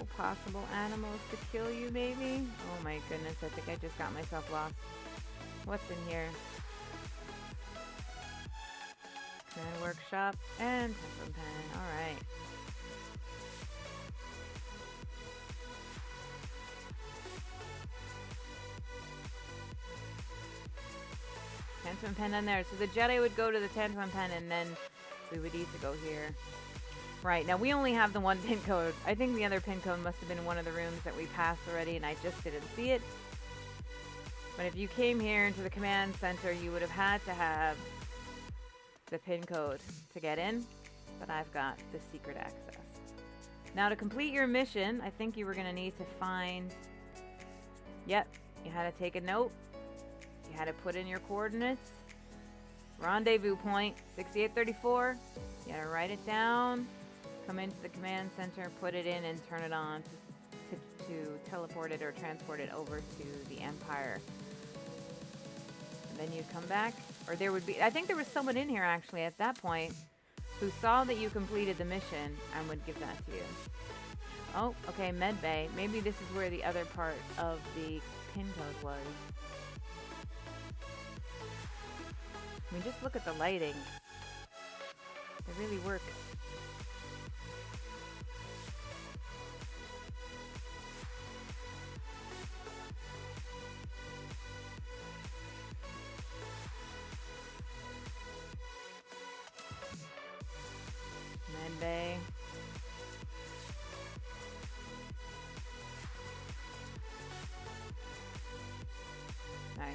Oh, possible animals to kill you, maybe? Oh my goodness, I think I just got myself lost. What's in here? Command Workshop and Pencil Pen. Alright. Tantum Pen in there. So the Jedi would go to the Tantum Pen and then we would need to go here. Right, now we only have the 1 pin code. I think the other pin code must have been in one of the rooms that we passed already and I just didn't see it. But if you came here into the command center, you would have had to have the pin code to get in. But I've got the secret access. Now to complete your mission, I think you were going to need to find... Yep, you had to take a note. You had to put in your coordinates. Rendezvous point, 6834. You had to write it down. Come into the command center, put it in, and turn it on to teleport it or transport it over to the Empire. And then you'd come back. Or there would be... I think there was someone in here, actually, at that point who saw that you completed the mission and would give that to you. Oh, okay, Med Bay. Maybe this is where the other part of the pin code was. I mean, just look at the lighting. It really works. Med Bay. Nice.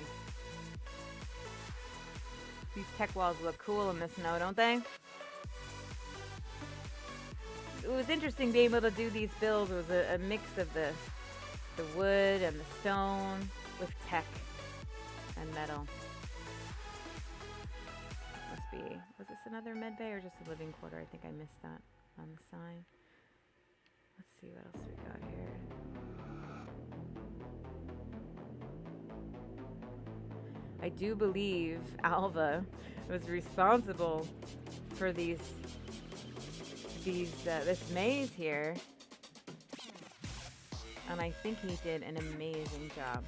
These tech walls look cool in the snow, don't they? It was interesting being able to do these builds. It was a mix of the wood and the stone with tech and metal. Must be... Was this another med bay or just a living quarter? I think I missed that on the sign. Let's see what else we got here. I do believe Alva was responsible for this maze here, and I think he did an amazing job.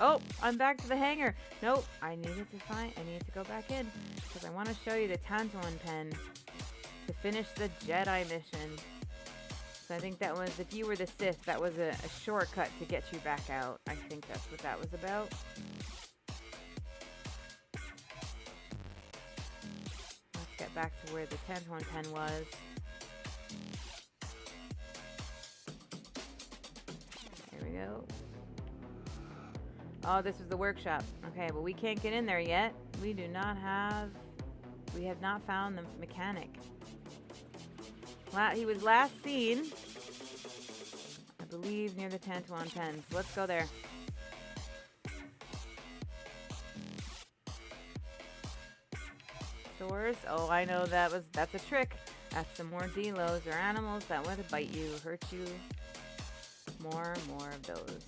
Oh, I'm back to the hangar. Nope, I need to go back in because I want to show you the Tantalon pen to finish the Jedi mission. So I think that was, if you were the Sith, that was a shortcut to get you back out. I think that's what that was about. Get back to where the Tantalon pen was. Here we go. Oh, this is the workshop. Okay, but we can't get in there yet. We have not found the mechanic. He was last seen, I believe, near the Tantalon pen. So let's go there. Doors. Oh, I know that's a trick. That's some more delos or animals that would bite you, hurt you. More of those.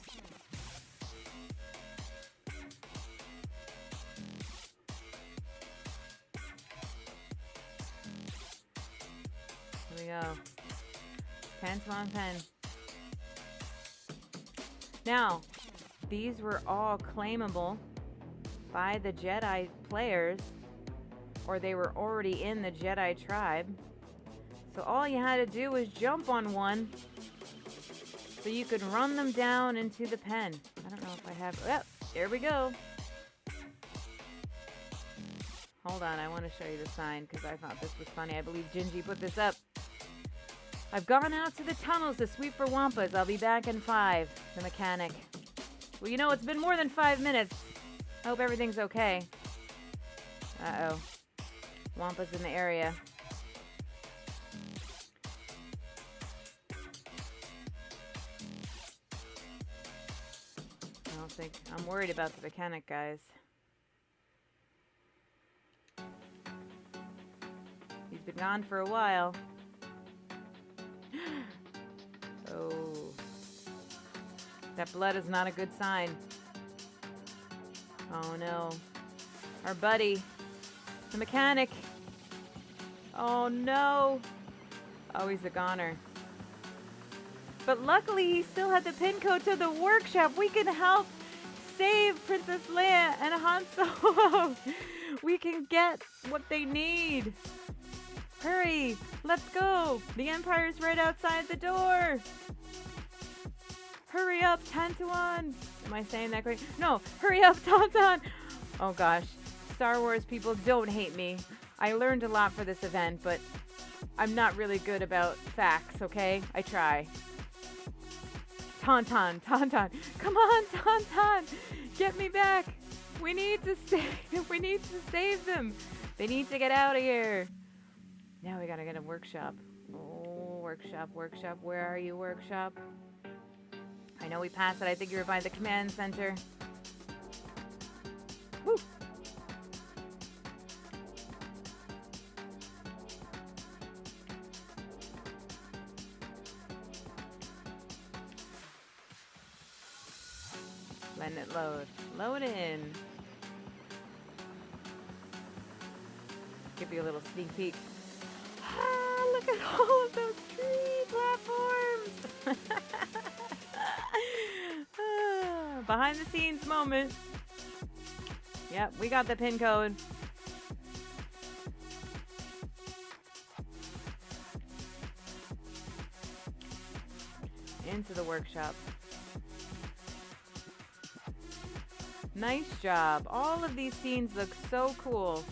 Here we go. Tantalon pen. Now, these were all claimable by the Jedi players, or they were already in the Jedi tribe. So all you had to do was jump on one so you could run them down into the pen. I don't know if have... Oh, here we go. Hold on, I want to show you the sign because I thought this was funny. I believe Gingy put this up. I've gone out to the tunnels to sweep for Wampas. I'll be back in 5. The mechanic. Well, you know, it's been more than 5 minutes. I hope everything's okay. Uh-oh. Wampas in the area. I don't think... I'm worried about the mechanic, guys. He's been gone for a while. Oh. That blood is not a good sign. Oh no. Our buddy. The mechanic. Oh no. Oh, he's a goner. But luckily he still had the pin code to the workshop. We can help save Princess Leia and Han Solo. We can get what they need. Hurry, let's go. The Empire's right outside the door. Hurry up, Tantuan. Am I saying that correctly? No, hurry up, Tauntaun. Oh gosh, Star Wars people, don't hate me. I learned a lot for this event, but I'm not really good about facts, okay? I try. Tauntaun, Tauntaun. Come on, Tauntaun. Get me back. We need to save them. They need to get out of here. Now we gotta get a workshop. Oh, workshop, workshop. Where are you, workshop? I know we passed it. I think you were by the command center. Woo! Letting it load. Load in. Give you a little sneak peek. Ah, look at all of those tree platforms. Behind the scenes moment. Yep, we got the pin code. Into the workshop. Nice job. All of these scenes look so cool.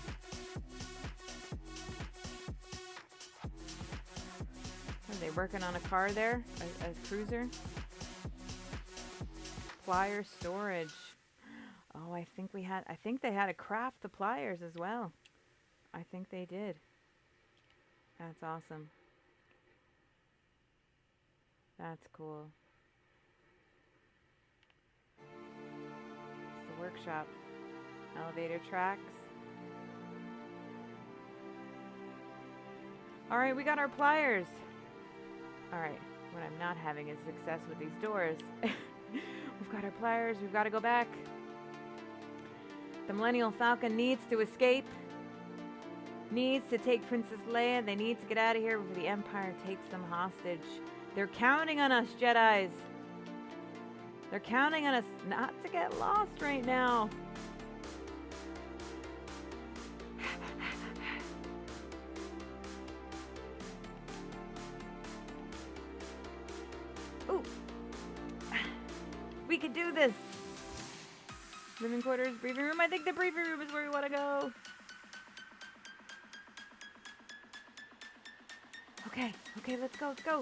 Are they working on a car there? A cruiser? Plier storage. Oh, I think they had to craft the pliers as well. I think they did. That's awesome. That's cool. It's the workshop. Elevator tracks. Alright, we got our pliers. Alright, what I'm not having is success with these doors. We've got our pliers, we've got to go back. The Millennial Falcon needs to escape. Needs to take Princess Leia. They need to get out of here before the Empire takes them hostage. They're counting on us, Jedis. They're counting on us not to get lost right now. Ooh. We could do this. Living quarters, briefing room. I think the briefing room is where we want to go. Okay, let's go, let's go.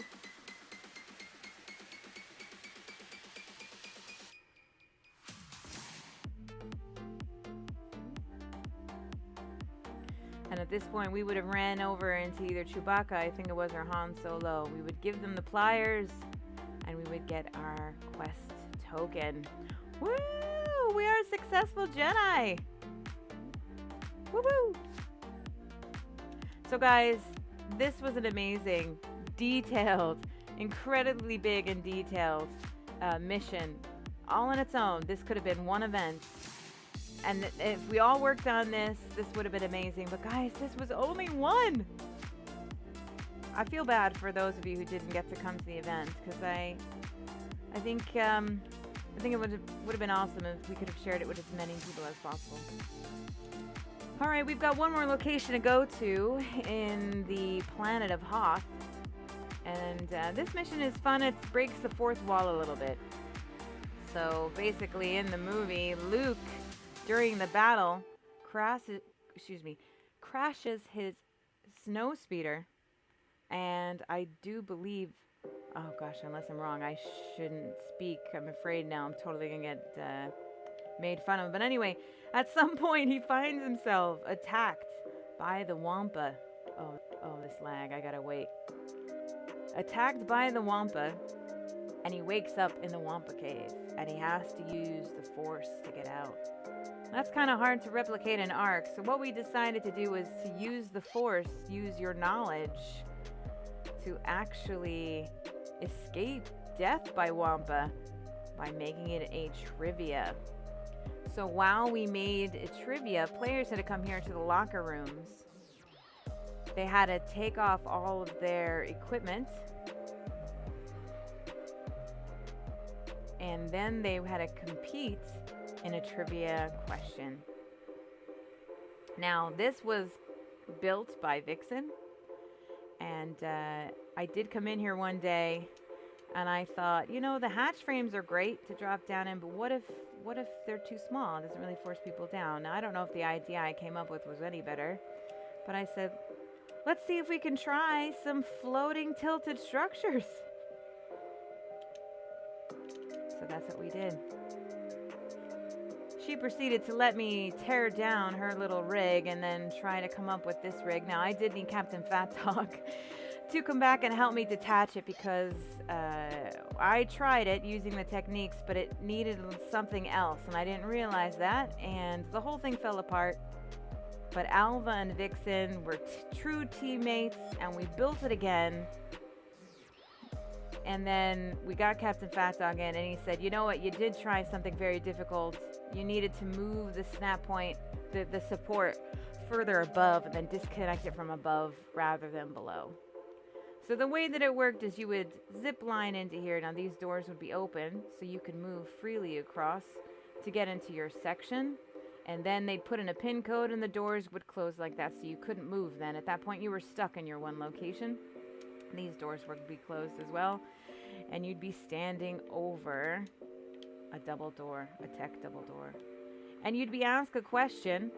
And at this point, we would have ran over into either Chewbacca, I think it was, or Han Solo. We would give them the pliers, and we would get our quest token. Woo! We are a successful Jedi! Woo-woo! So guys, this was an amazing, detailed, incredibly big and detailed mission. All on its own. This could have been one event. And if we all worked on this, this would have been amazing. But guys, this was only one! I feel bad for those of you who didn't get to come to the event, because I think it would have been awesome if we could have shared it with as many people as possible. Alright, we've got one more location to go to in the planet of Hoth. And this mission is fun. It breaks the fourth wall a little bit. So basically in the movie, Luke, during the battle, crashes his snow speeder. And I do believe, oh gosh, unless I'm wrong, I shouldn't speak. I'm afraid now I'm totally going to get made fun of. But anyway, at some point he finds himself attacked by the Wampa. Oh, this lag, I gotta wait. Attacked by the Wampa, and he wakes up in the Wampa cave, and he has to use the Force to get out. That's kind of hard to replicate in Ark, so what we decided to do was to use the Force, use your knowledge, to actually escape death by Wampa by making it a trivia. So while we made a trivia, players had to come here to the locker rooms. They had to take off all of their equipment. And then they had to compete in a trivia question. Now, this was built by Vixen. And I did come in here one day and I thought, you know, the hatch frames are great to drop down in, but what if they're too small? It doesn't really force people down. Now, I don't know if the idea I came up with was any better, but I said, let's see if we can try some floating tilted structures. So that's what we did. She proceeded to let me tear down her little rig and then try to come up with this rig. Now, I did need captainfatdog to come back and help me detach it because I tried it using the techniques, but it needed something else, and I didn't realize that, and the whole thing fell apart. But Alva and Vixen were true teammates, and we built it again. And then we got captainfatdog in, and he said, you know what, you did try something very difficult. You needed to move the snap point, the support, further above and then disconnect it from above rather than below. So the way that it worked is you would zip line into here. Now these doors would be open, so you could move freely across to get into your section. And then they'd put in a pin code and the doors would close like that, so you couldn't move then. At that point, you were stuck in your one location. These doors would be closed as well. And you'd be standing over a double door, a tech double door. And you'd be asked a question.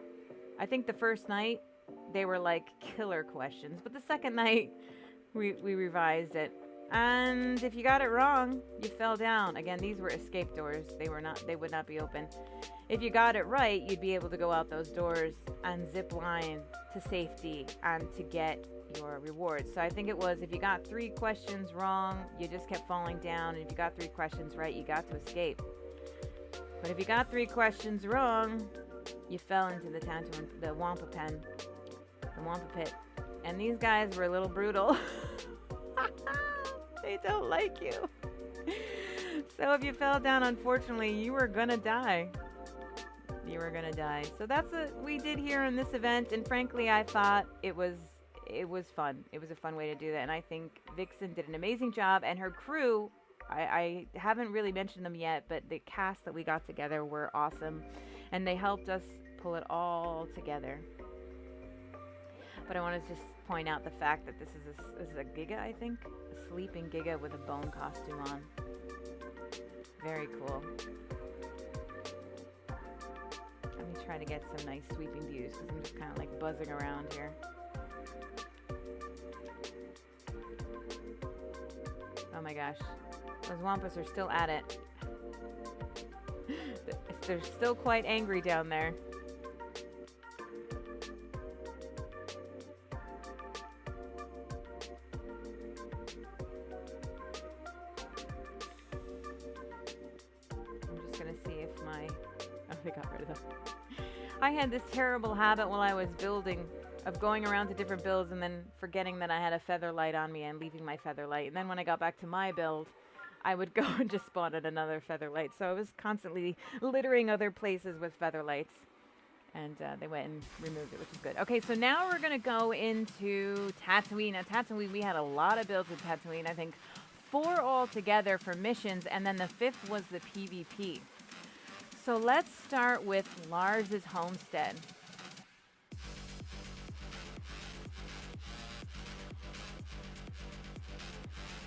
I think the first night, they were like killer questions. But the second night, we revised it. And if you got it wrong, you fell down. Again, these were escape doors. They would not be open. If you got it right, you'd be able to go out those doors and zip line to safety and to get your rewards. So I think it was if you got 3 questions wrong, you just kept falling down. And if you got 3 questions right, you got to escape. But if you got 3 questions wrong, you fell into the Wampa pen, the Wampa pit. And these guys were a little brutal. They don't like you. So if you fell down, unfortunately, you were gonna die. You were gonna die. So that's what we did here in this event, and frankly, I thought it was fun. It was a fun way to do that, and I think Vixen did an amazing job, and her crew, I haven't really mentioned them yet, but the cast that we got together were awesome, and they helped us pull it all together. But I want to just point out the fact that this is a Giga, I think? A sleeping Giga with a bone costume on. Very cool. Let me try to get some nice sweeping views because I'm just kind of like buzzing around here. Oh my gosh. Those Wampas are still at it. They're still quite angry down there. I had this terrible habit while I was building of going around to different builds and then forgetting that I had a feather light on me and leaving my feather light. And then when I got back to my build, I would go and just spawn at another feather light. So I was constantly littering other places with feather lights. And they went and removed it, which is good. Okay, so now we're going to go into Tatooine. Now, Tatooine, we had a lot of builds in Tatooine. I think 4 altogether for missions, and then the 5th was the PvP. So let's start with Lars's homestead.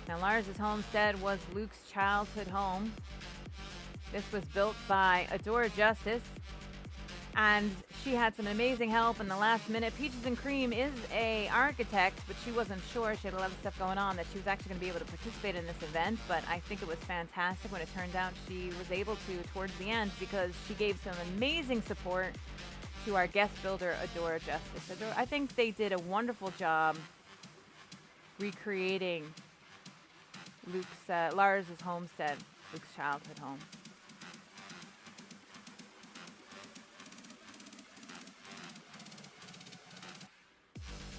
Now Lars's homestead was Luke's childhood home. This was built by Adora Justice, and she had some amazing help in the last minute. Peaches and Cream is a architect, but she wasn't sure. She had a lot of stuff going on that she was actually going to be able to participate in this event, but I think it was fantastic when it turned out she was able to towards the end because she gave some amazing support to our guest builder, Adora Justice. I think they did a wonderful job recreating Lars's homestead, Luke's childhood home.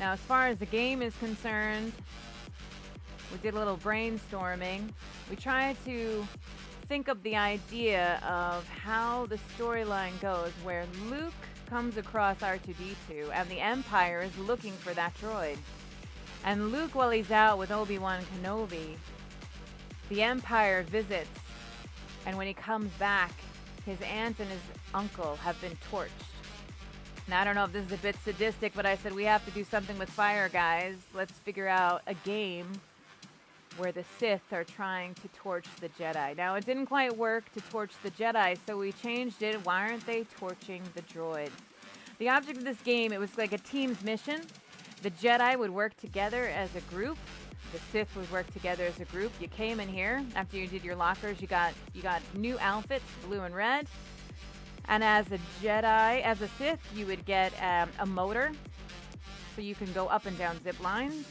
Now, as far as the game is concerned, we did a little brainstorming. We tried to think up the idea of how the storyline goes, where Luke comes across R2-D2 and the Empire is looking for that droid. And Luke, while he's out with Obi-Wan Kenobi, the Empire visits, and when he comes back, his aunt and his uncle have been torched. Now, I don't know if this is a bit sadistic, but I said we have to do something with fire, guys. Let's figure out a game where the Sith are trying to torch the Jedi. Now, it didn't quite work to torch the Jedi, so we changed it. Why aren't they torching the droid? The object of this game, it was like a team's mission. The Jedi would work together as a group. The Sith would work together as a group. You came in here after you did your lockers. You got new outfits, blue and red. And as a Jedi, as a Sith, you would get a motor, so you can go up and down zip lines.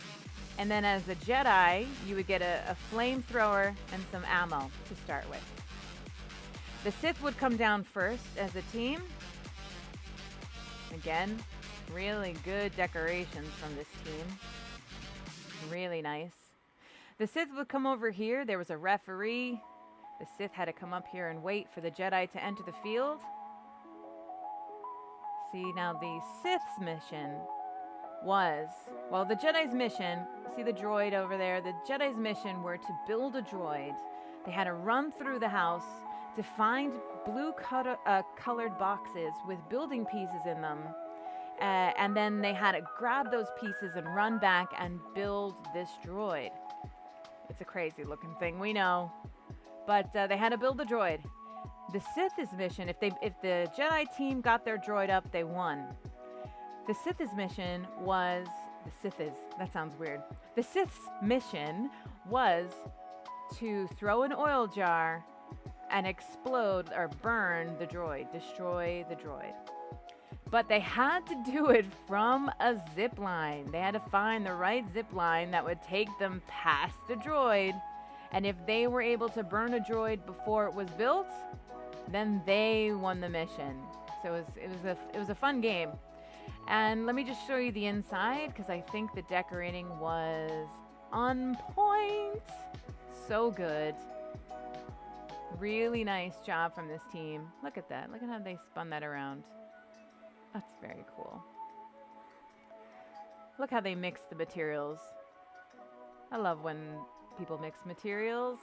And then as a Jedi, you would get a flamethrower and some ammo to start with. The Sith would come down first as a team. Again, really good decorations from this team. Really nice. The Sith would come over here. There was a referee. The Sith had to come up here and wait for the Jedi to enter the field. See, now the Sith's mission was, well, the Jedi's mission, see the droid over there? The Jedi's mission were to build a droid. They had to run through the house to find blue colored boxes with building pieces in them. And then they had to grab those pieces and run back and build this droid. It's a crazy looking thing, we know. But they had to build a droid. The Sith's mission, if the Jedi team got their droid up, they won. The Sith's mission was... that sounds weird. The Sith's mission was to throw an oil jar and explode or burn the droid, destroy the droid. But they had to do it from a zip line. They had to find the right zip line that would take them past the droid. And if they were able to burn a droid before it was built, then they won the mission. So it was a fun game. And let me just show you the inside, because I think the decorating was on point. So good. Really nice job from this team. Look at that. Look at how they spun that around. That's very cool. Look how they mixed the materials. I love when people mix materials.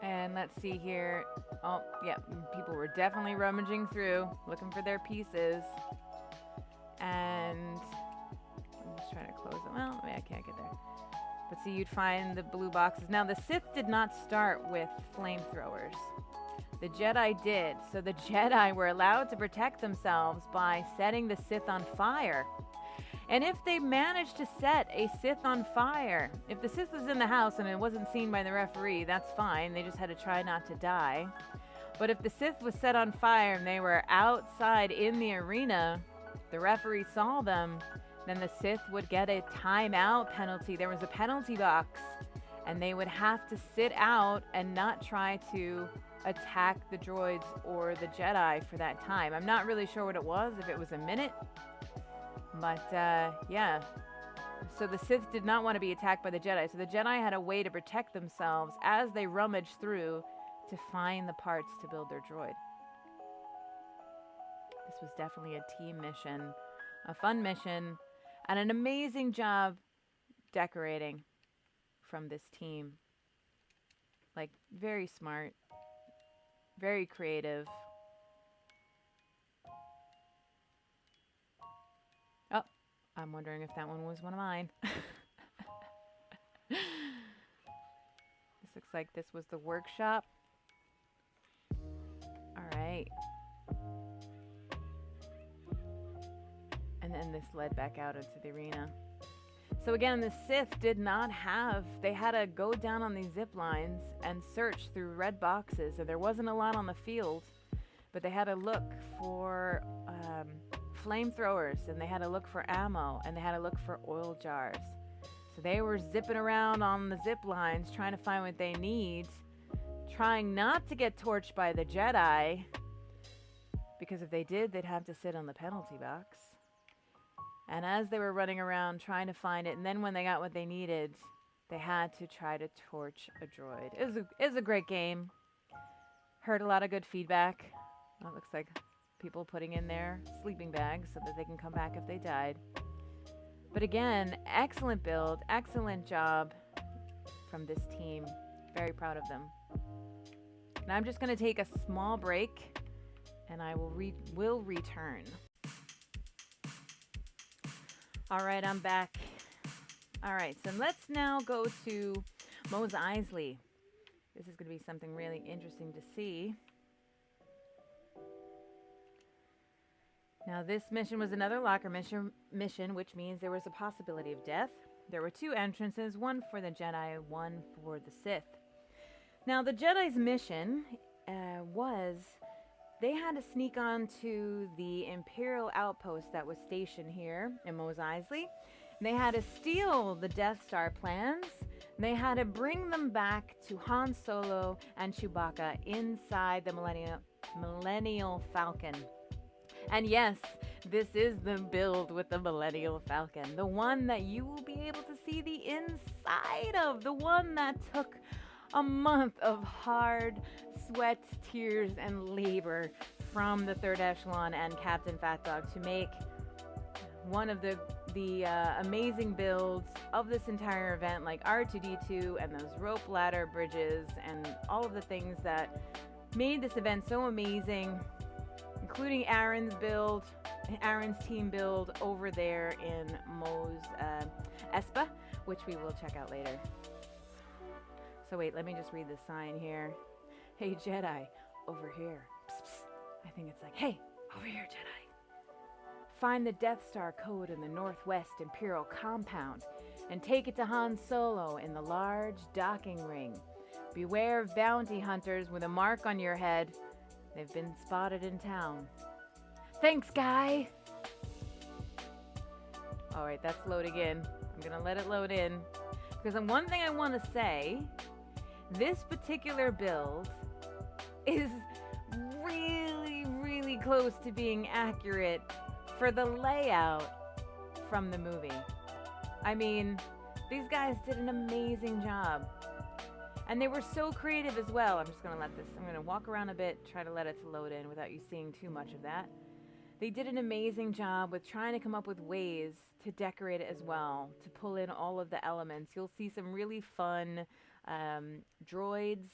And let's see here. Oh, yeah, people were definitely rummaging through, looking for their pieces. And I'm just trying to close it. Well, maybe I can't get there. But see, you'd find the blue boxes. Now, the Sith did not start with flamethrowers. The Jedi did. So the Jedi were allowed to protect themselves by setting the Sith on fire. And if they managed to set a Sith on fire, if the Sith was in the house and it wasn't seen by the referee, that's fine. They just had to try not to die. But if the Sith was set on fire and they were outside in the arena, the referee saw them, then the Sith would get a timeout penalty. There was a penalty box, and they would have to sit out and not try to attack the droids or the Jedi for that time. I'm not really sure what it was, if it was a minute. But, yeah. So the Sith did not want to be attacked by the Jedi. So the Jedi had a way to protect themselves as they rummaged through to find the parts to build their droid. This was definitely a team mission, a fun mission, and an amazing job decorating from this team. Like, very smart, very creative. I'm wondering if that one was one of mine. This looks like this was the workshop. Alright. And then this led back out into the arena. So again, the Sith did not have, they had to go down on these zip lines and search through red boxes. And there wasn't a lot on the field, but they had to look for flamethrowers, and they had to look for ammo, and they had to look for oil jars. So they were zipping around on the zip lines trying to find what they need, trying not to get torched by the Jedi, because if they did, they'd have to sit on the penalty box. And as they were running around trying to find it, and then when they got what they needed, they had to try to torch a droid. It was a great game. Heard a lot of good feedback. Well, it looks like people putting in their sleeping bags so that they can come back if they died. But again, excellent build, excellent job from this team. Very proud of them. Now I'm just going to take a small break, and I will return. All right, I'm back. All right, so let's now go to Mos Eisley. This is going to be something really interesting to see. Now, this mission was another locker mission, which means there was a possibility of death. There were two entrances, one for the Jedi, one for the Sith. Now, the Jedi's mission was they had to sneak onto the Imperial Outpost that was stationed here in Mos Eisley. They had to steal the Death Star plans. They had to bring them back to Han Solo and Chewbacca inside the Millennial Falcon. And yes, this is the build with the Millennial Falcon. The one that you will be able to see the inside of. The one that took a month of hard sweat, tears, and labor from the Third Echelon and Captain FatDog to make one of the amazing builds of this entire event, like R2-D2 and those rope ladder bridges and all of the things that made this event so amazing, including Aaron's team build over there in Espa, which we will check out later. So wait, let me just read this sign here. Hey Jedi, over here. Psst, psst. I think it's like, hey, over here Jedi. Find the Death Star code in the Northwest Imperial compound and take it to Han Solo in the large docking ring. Beware of bounty hunters with a mark on your head. They've been spotted in town. Thanks, guy! Alright, that's loading in. I'm gonna let it load in. Because one thing I want to say, this particular build is really, really close to being accurate for the layout from the movie. I mean, these guys did an amazing job. And they were so creative as well. I'm going to walk around a bit, try to let it load in without you seeing too much of that. They did an amazing job with trying to come up with ways to decorate it as well, to pull in all of the elements. You'll see some really fun droids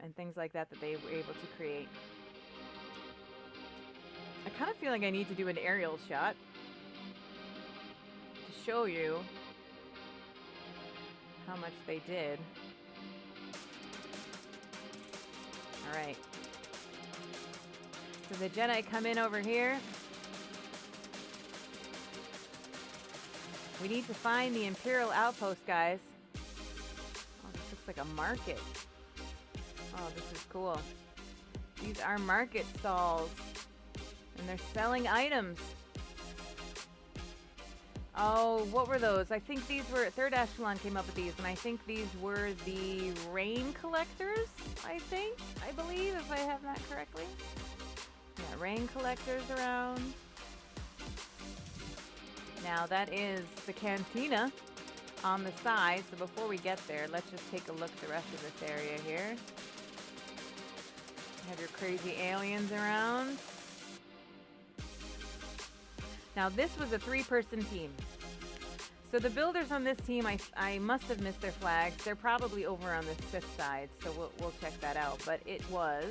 and things like that they were able to create. I kind of feel like I need to do an aerial shot to show you how much they did. Alright. So the Jedi come in over here. We need to find the Imperial Outpost, guys. Oh, this looks like a market. Oh, this is cool. These are market stalls. And they're selling items. Oh, what were those? I think these were... Third Echelon came up with these, and I think these were the rain collectors, I believe, if I have that correctly. Yeah, rain collectors around. Now, that is the cantina on the side, so before we get there, let's just take a look at the rest of this area here. You have your crazy aliens around. Now, this was a 3-person team. So the builders on this team, I must have missed their flags. They're probably over on the Sith side, so we'll check that out. But it was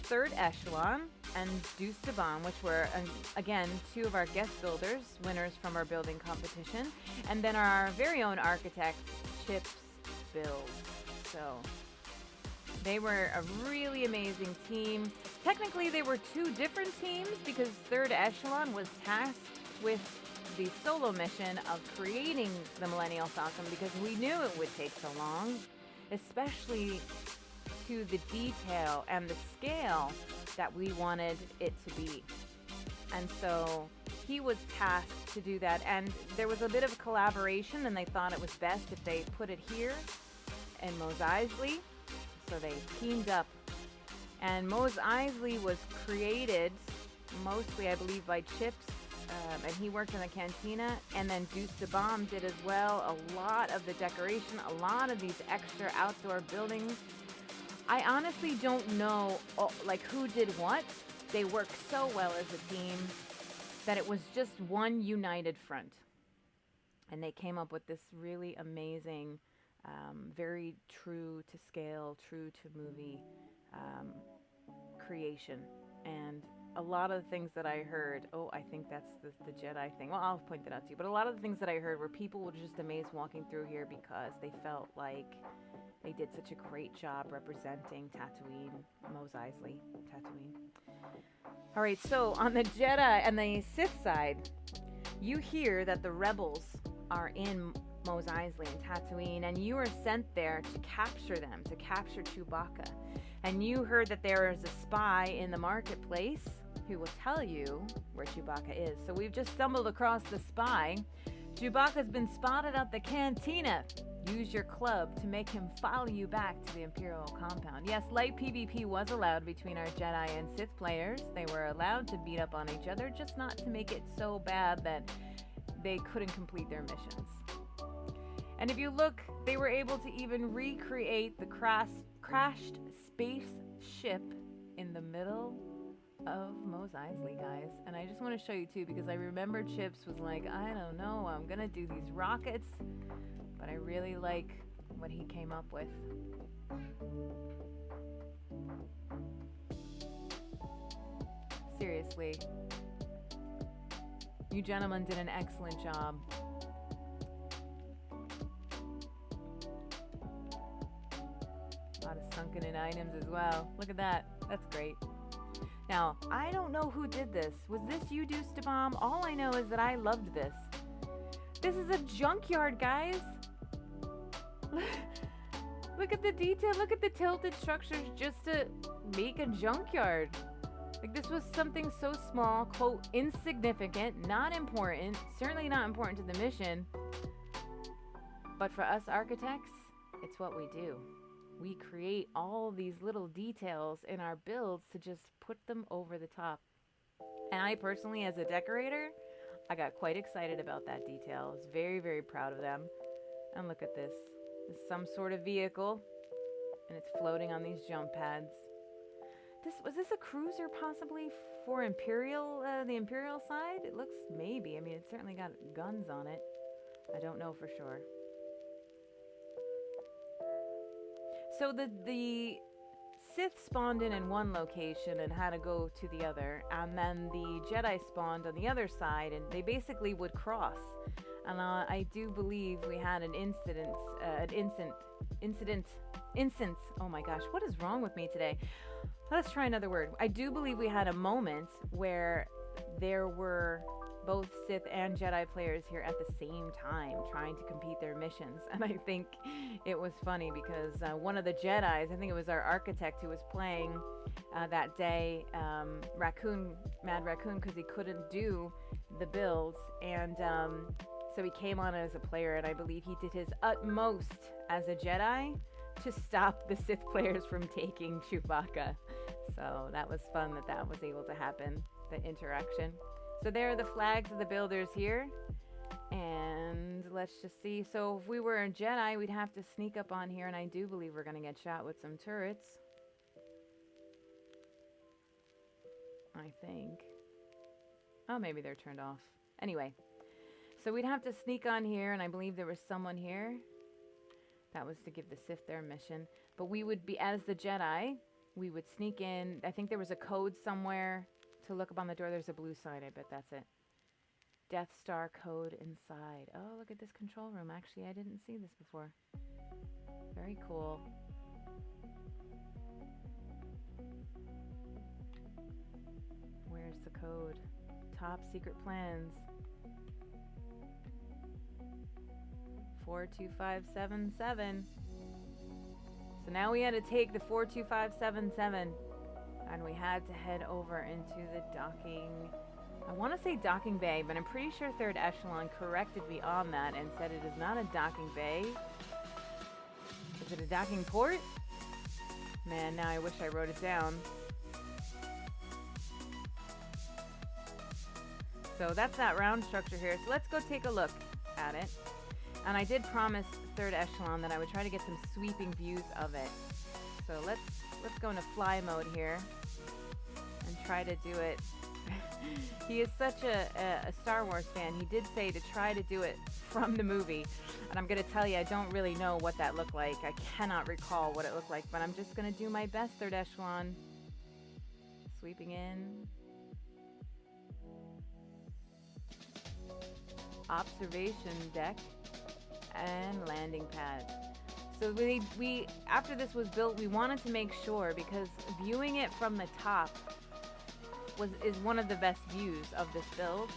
Third Echelon and Deuce de Bomb, which were, again, two of our guest builders, winners from our building competition. And then our very own architect, chipzzbuilds. So they were a really amazing team. Technically, they were two different teams because Third Echelon was tasked with the solo mission of creating the Millennial Falcon because we knew it would take so long, especially to the detail and the scale that we wanted it to be. And so he was tasked to do that, and there was a bit of collaboration, and they thought it was best if they put it here in Mos Eisley, so they teamed up. And Mos Eisley was created mostly, I believe, by Chips, and he worked in the cantina, and then Deuce de Bomb did as well. A lot of the decoration, a lot of these extra outdoor buildings. I honestly don't know like who did what. They worked so well as a team that it was just one united front. And they came up with this really amazing, very true to scale, true to movie creation. And a lot of the things that I heard, I think that's the Jedi thing. Well, I'll point that out to you. But a lot of the things that I heard were people were just amazed walking through here because they felt like they did such a great job representing Tatooine, Mos Eisley, Tatooine. All right, so on the Jedi and the Sith side, you hear that the rebels are in Mos Eisley and Tatooine, and you are sent there to capture them, to capture Chewbacca. And you heard that there is a spy in the marketplace who will tell you where Chewbacca is. So we've just stumbled across the spy. Chewbacca's been spotted at the cantina. Use your club to make him follow you back to the Imperial compound. Yes, light PvP was allowed between our Jedi and Sith players. They were allowed to beat up on each other, just not to make it so bad that they couldn't complete their missions. And if you look, they were able to even recreate the crashed spaceship in the middle of Mos Eisley, guys. And I just want to show you too, because I remember Chips was like, I don't know, I'm gonna do these rockets, but I really like what he came up with. Seriously, you gentlemen did an excellent job. A lot of sunken in items as well. Look at that. That's great. Now, I don't know who did this. Was this you, Deuce de Bomb? All I know is that I loved this. This is a junkyard, guys. Look at the detail. Look at the tilted structures just to make a junkyard. Like, this was something so small, quote, insignificant, not important, certainly not important to the mission. But for us architects, it's what we do. We create all these little details in our builds to just put them over the top. And I personally, as a decorator, I got quite excited about that detail. I was very, very proud of them. And look at this. This is some sort of vehicle, and it's floating on these jump pads. Was this a cruiser possibly for Imperial, the Imperial side? It looks maybe. I mean, it's certainly got guns on it. I don't know for sure. So the Sith spawned in one location and had to go to the other, and then the Jedi spawned on the other side, and they basically would cross. And I do believe we had an incident. Oh my gosh, what is wrong with me today? Let's try another word. I do believe we had a moment where there were both Sith and Jedi players here at the same time trying to complete their missions. And I think it was funny because one of the Jedis, I think it was our architect who was playing that day, Mad Raccoon, because he couldn't do the builds. And so he came on as a player, and I believe he did his utmost as a Jedi to stop the Sith players from taking Chewbacca. So that was fun that was able to happen, the interaction. So there are the flags of the builders here. And let's just see. So if we were a Jedi, we'd have to sneak up on here, and I do believe we're going to get shot with some turrets. I think. Oh, maybe they're turned off. Anyway. So we'd have to sneak on here, and I believe there was someone here. That was to give the Sith their mission. But we would be, as the Jedi, we would sneak in. I think there was a code somewhere to look up on the door. There's a blue sign. I bet that's it. Death Star code inside. Oh, look at this control room. Actually, I didn't see this before. Very cool. Where's the code? Top secret plans. 42577. So now we had to take the 42577 and we had to head over into the docking. I want to say docking bay, but I'm pretty sure Third Echelon corrected me on that and said it is not a docking bay. Is it a docking port? Man, now I wish I wrote it down. So that's that round structure here. So let's go take a look at it. And I did promise Third Echelon that I would try to get some sweeping views of it. So let's go into fly mode here and try to do it. He is such a Star Wars fan. He did say to try to do it from the movie. And I'm going to tell you, I don't really know what that looked like. I cannot recall what it looked like, but I'm just going to do my best, Third Echelon. Sweeping in. Observation deck and landing pad. So we after this was built, we wanted to make sure, because viewing it from the top is one of the best views of this build.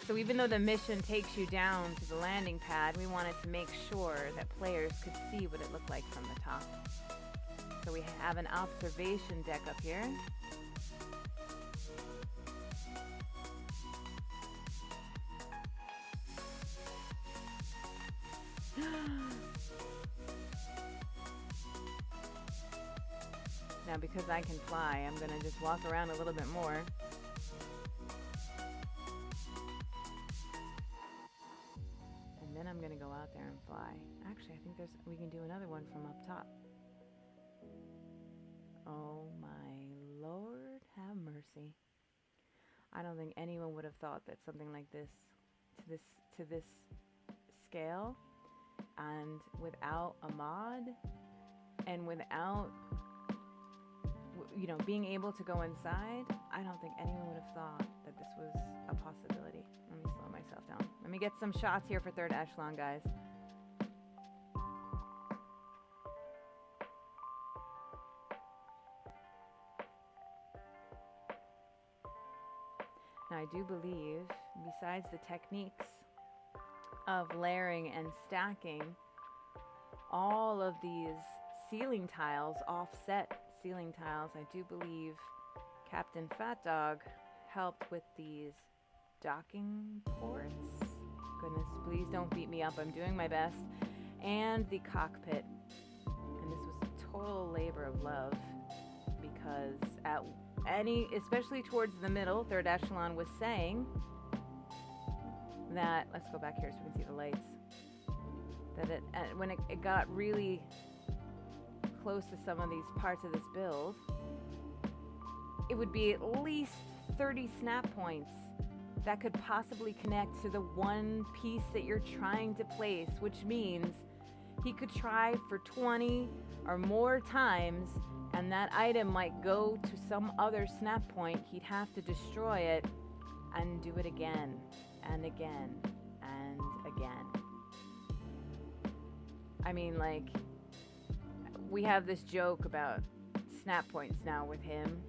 So even though the mission takes you down to the landing pad, we wanted to make sure that players could see what it looked like from the top. So we have an observation deck up here. Now, because I can fly, I'm going to just walk around a little bit more. And then I'm going to go out there and fly. Actually, I think we can do another one from up top. Oh my Lord, have mercy. I don't think anyone would have thought that something like this, to this scale, and without a mod, and without, you know, being able to go inside, I don't think anyone would have thought that this was a possibility. Let me slow myself down. Let me get some shots here for Third Echelon, guys. Now, I do believe, besides the techniques of layering and stacking, all of these ceiling tiles, offset ceiling tiles, I do believe captainfatdog helped with these docking ports. Goodness, please don't beat me up. I'm doing my best. And the cockpit. And this was a total labor of love, because especially towards the middle, Third Echelon was saying that, let's go back here so we can see the lights, that when it got really close to some of these parts of this build, it would be at least 30 snap points that could possibly connect to the one piece that you're trying to place, which means he could try for 20 or more times, and that item might go to some other snap point. He'd have to destroy it and do it again and again and again. I mean, like, we have this joke about snap points now with him,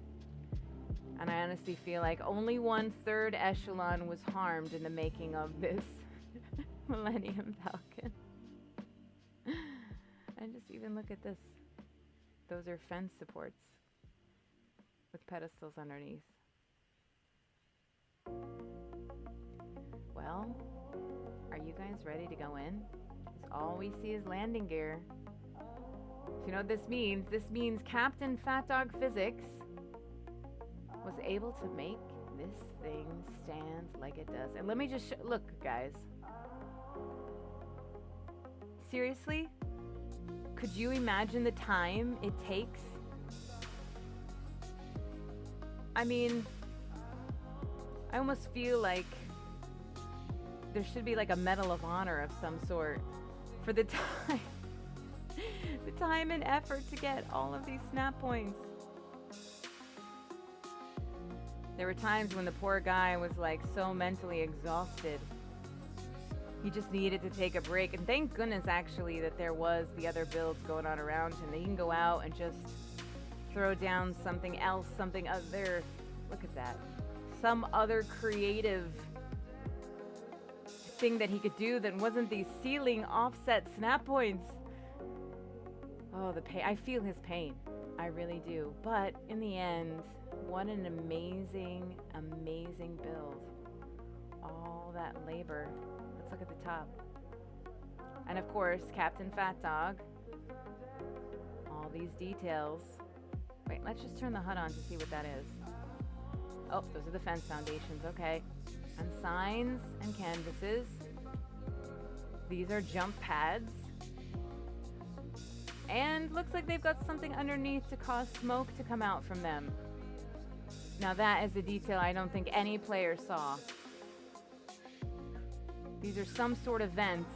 and I honestly feel like only 1/3 Echelon was harmed in the making of this Millennium Falcon. And just even look at this. Those are fence supports with pedestals underneath. Well, are you guys ready to go in? 'Cause all we see is landing gear. Do you know what this means? This means captainfatdog Physics was able to make this thing stand like it does. And let me just look, guys. Seriously? Could you imagine the time it takes? I mean, I almost feel like there should be like a Medal of Honor of some sort for the time the time and effort to get all of these snap points. There were times when the poor guy was like so mentally exhausted. He just needed to take a break. And thank goodness actually that there was the other builds going on around him. That he can go out and just throw down something else, something other. Look at that. Some other creative thing that he could do that wasn't these ceiling offset snap points. Oh, the pain. I feel his pain. I really do. But in the end, what an amazing, amazing build. All that labor. Let's look at the top. And of course, captainfatdog. All these details. Wait, let's just turn the HUD on to see what that is. Oh, those are the fence foundations. Okay. And signs and canvases. These are jump pads. And looks like they've got something underneath to cause smoke to come out from them. Now that is a detail I don't think any player saw. These are some sort of vents.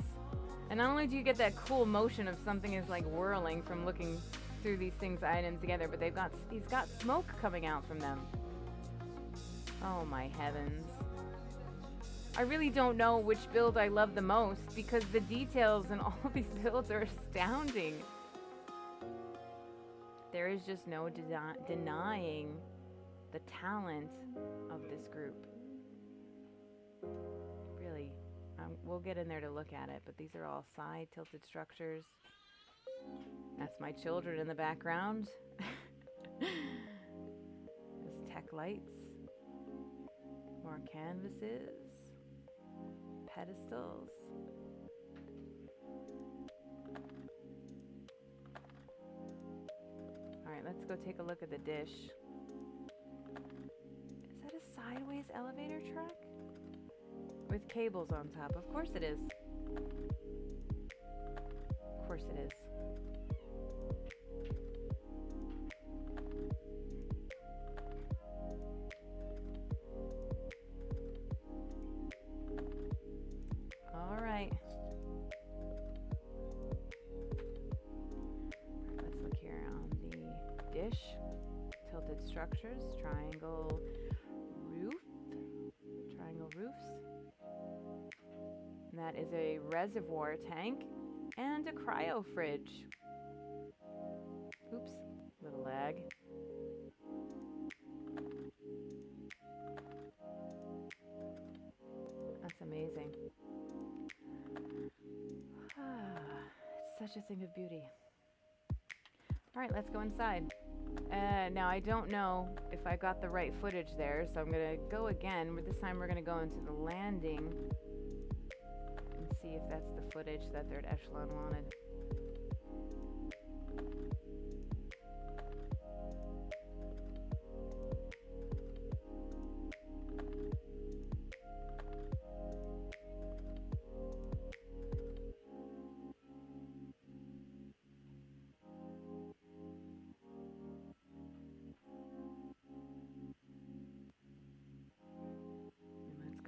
And not only do you get that cool motion of something is like whirling from looking through these things items together, but he's got smoke coming out from them. Oh my heavens. I really don't know which build I love the most because the details in all of these builds are astounding. There is just no denying the talent of this group. Really. We'll get in there to look at it, but these are all side tilted structures. That's my children in the background. There's tech lights. More canvases. Pedestals. Alright, let's go take a look at the dish. Is that a sideways elevator track? With cables on top. Of course it is. Of course it is. All right. Let's look here on the dish. Tilted structures. Triangle roofs. And that is a reservoir tank and a cryo fridge. Oops, little lag. That's amazing. It's such a thing of beauty. All right, let's go inside. Now, I don't know if I got the right footage there, so I'm going to go again. But this time we're going to go into the landing and see if that's the footage that Third Echelon wanted.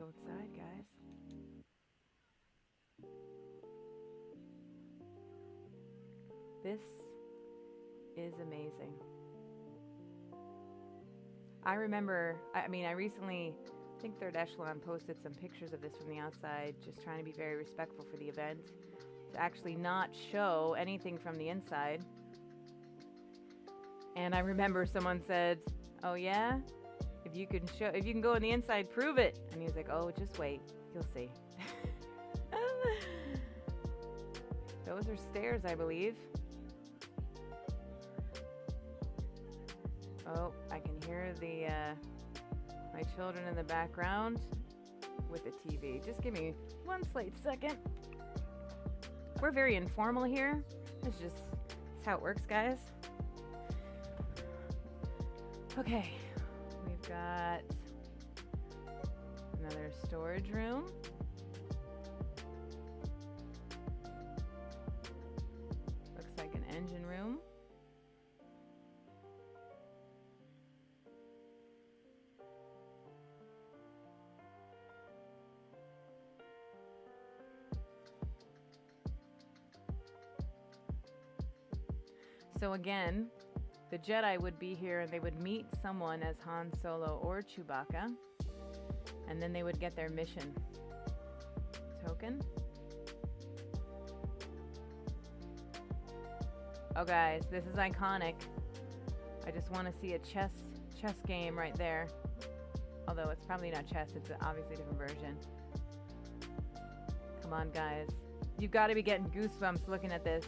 Outside, guys. This is amazing. I remember, I recently, I think Third Echelon posted some pictures of this from the outside, just trying to be very respectful for the event, to actually not show anything from the inside. And I remember someone said, "Oh yeah? If you can go on the inside, prove it." And he was like, "Oh, just wait. You'll see." Those are stairs, I believe. Oh, I can hear my children in the background with the TV. Just give me one slight second. We're very informal here. That's how it works, guys. Okay. We've got another storage room. Looks like an engine room. So again, the Jedi would be here and they would meet someone as Han Solo or Chewbacca, and then they would get their mission token. Oh guys, this is iconic. I just want to see a chess game right there. Although it's probably not chess, it's obviously a different version. Come on guys. You've got to be getting goosebumps looking at this.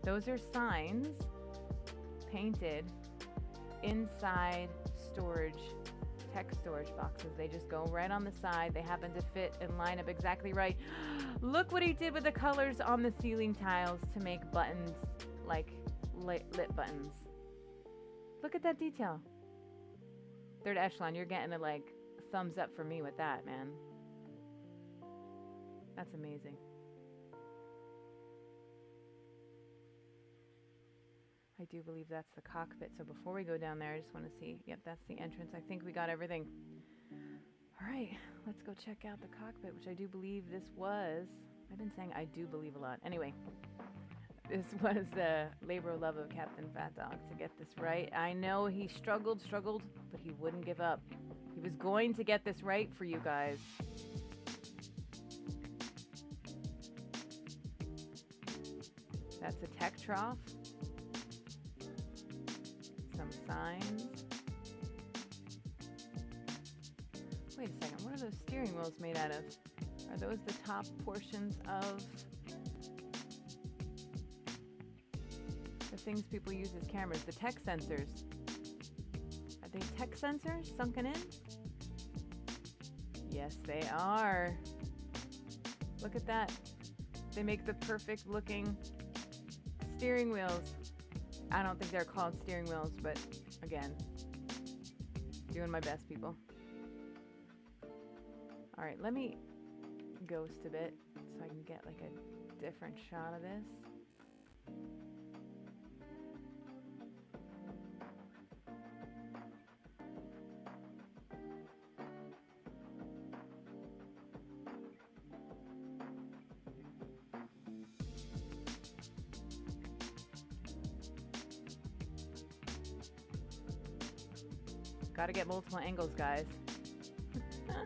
Those are signs painted inside tech storage boxes. They just go right on the side. They happen to fit and line up exactly right. Look what he did with the colors on the ceiling tiles to make buttons like lit buttons. Look at that detail. Third echelon, you're getting a like thumbs up for me with that, man. That's amazing. I do believe that's the cockpit. So before we go down there, I just want to see. Yep, that's the entrance. I think we got everything. All right, let's go check out the cockpit, which I do believe this was. I've been saying I do believe a lot. Anyway, this was the labor of love of Captain FatDog to get this right. I know he struggled, but he wouldn't give up. He was going to get this right for you guys. That's a tech trough. Some signs. Wait a second, what are those steering wheels made out of? Are those the top portions of the things people use as cameras? The tech sensors. Are they tech sensors sunken in? Yes, they are. Look at that. They make the perfect looking steering wheels. I don't think they're called steering wheels, but again, doing my best, people. All right, let me ghost a bit so I can get like a different shot of this. Gotta get multiple angles, guys. I'm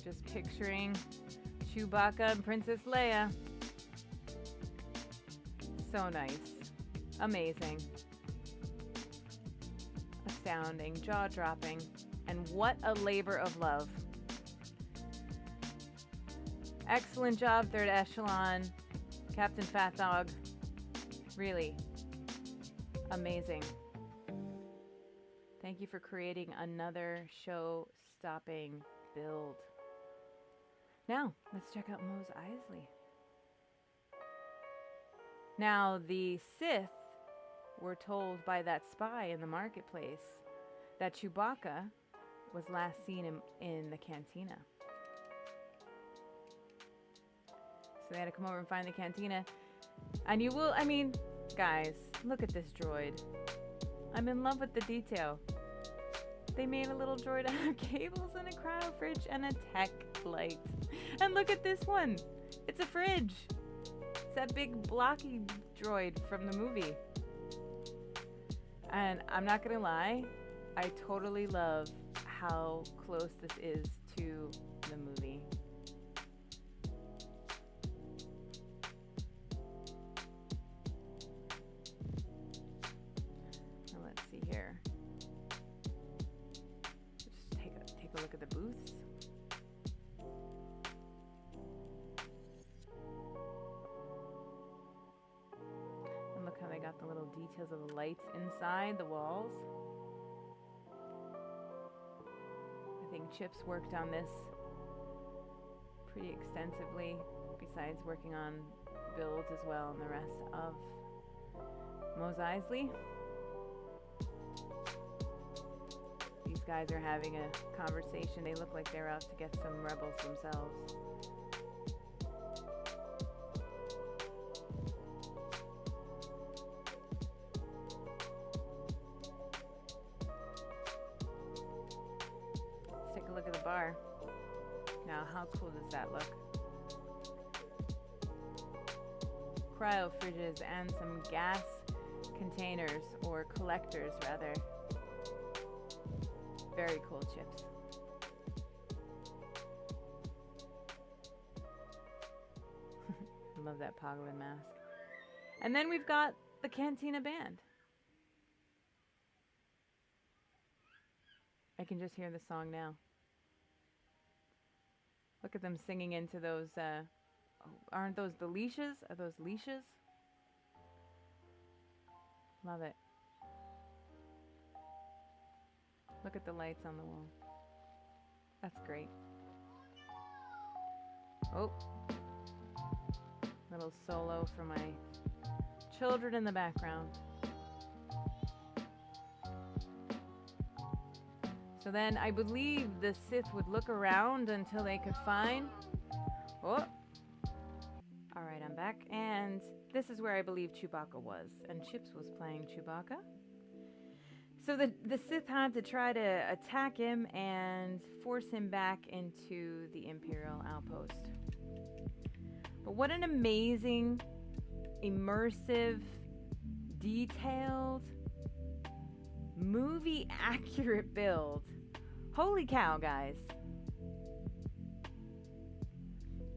just picturing Chewbacca and Princess Leia. So nice. Amazing. Astounding. Jaw-dropping. And what a labor of love. Excellent job, third echelon. Captain FatDog. Really amazing. Thank you for creating another show-stopping build. Now, let's check out Mos Eisley. Now, the Sith were told by that spy in the marketplace that Chewbacca was last seen in the cantina. So they had to come over and find the cantina. And you will, I mean, guys, look at this droid. I'm in love with the detail. They made a little droid out of cables and a cryo fridge and a tech light. And look at this one. It's a fridge. It's that big blocky droid from the movie. And I'm not gonna lie, I totally love how close this is to the movie. Look at the booths. And look how they got the little details of the lights inside the walls. I think Chips worked on this pretty extensively, besides working on builds as well and the rest of Mos Eisley. These guys are having a conversation. They look like they're out to get some rebels themselves. now. How cool does that look? Cryo fridges and some gas containers, or collectors rather. Very cool chips. Love that Pogwin mask. And then we've got the Cantina Band. I can just hear the song now. Look at them singing into those, aren't those the leashes? Are those leashes? Love it. Look at the lights on the wall. That's great. Oh. Little solo for my children in the background. So then I believe the Sith would look around until they could find... Oh! Alright, I'm back. And this is where I believe Chewbacca was. And Chips was playing Chewbacca. So the Sith had to try to attack him and force him back into the Imperial Outpost. But what an amazing, immersive, detailed, movie-accurate build. Holy cow, guys.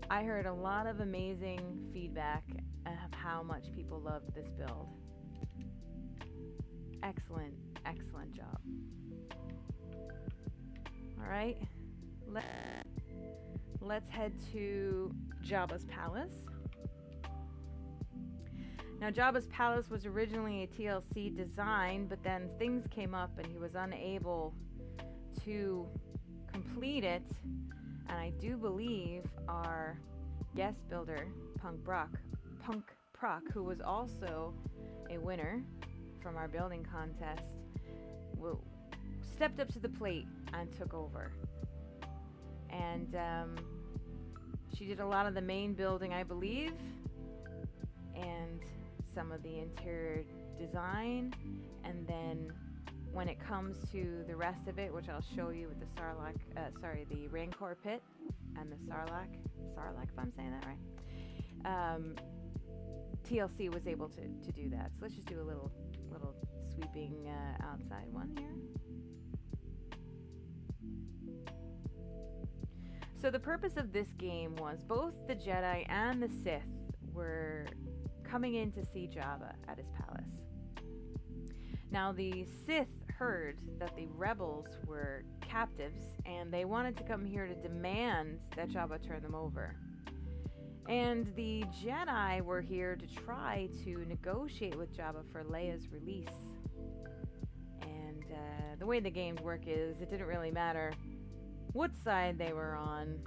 I heard a lot of amazing feedback of how much people loved this build. Excellent, excellent job. Alright, let's head to Jabba's palace. Now, Jabba's palace was originally a TLC design, but then things came up and he was unable to complete it. And I do believe our guest builder, Punk Proc, who was also a winner from our building contest, stepped up to the plate and took over. And she did a lot of the main building, I believe, and some of the interior design. And then when it comes to the rest of it, which I'll show you with the the Rancor pit and the Sarlacc, if I'm saying that right, TLC was able to do that. So let's just do a little sweeping outside one here. So the purpose of this game was both the Jedi and the Sith were coming in to see Jabba at his palace. Now the Sith heard that the rebels were captives and they wanted to come here to demand that Jabba turn them over. And the Jedi were here to try to negotiate with Jabba for Leia's release. And the way the games work is it didn't really matter what side they were on.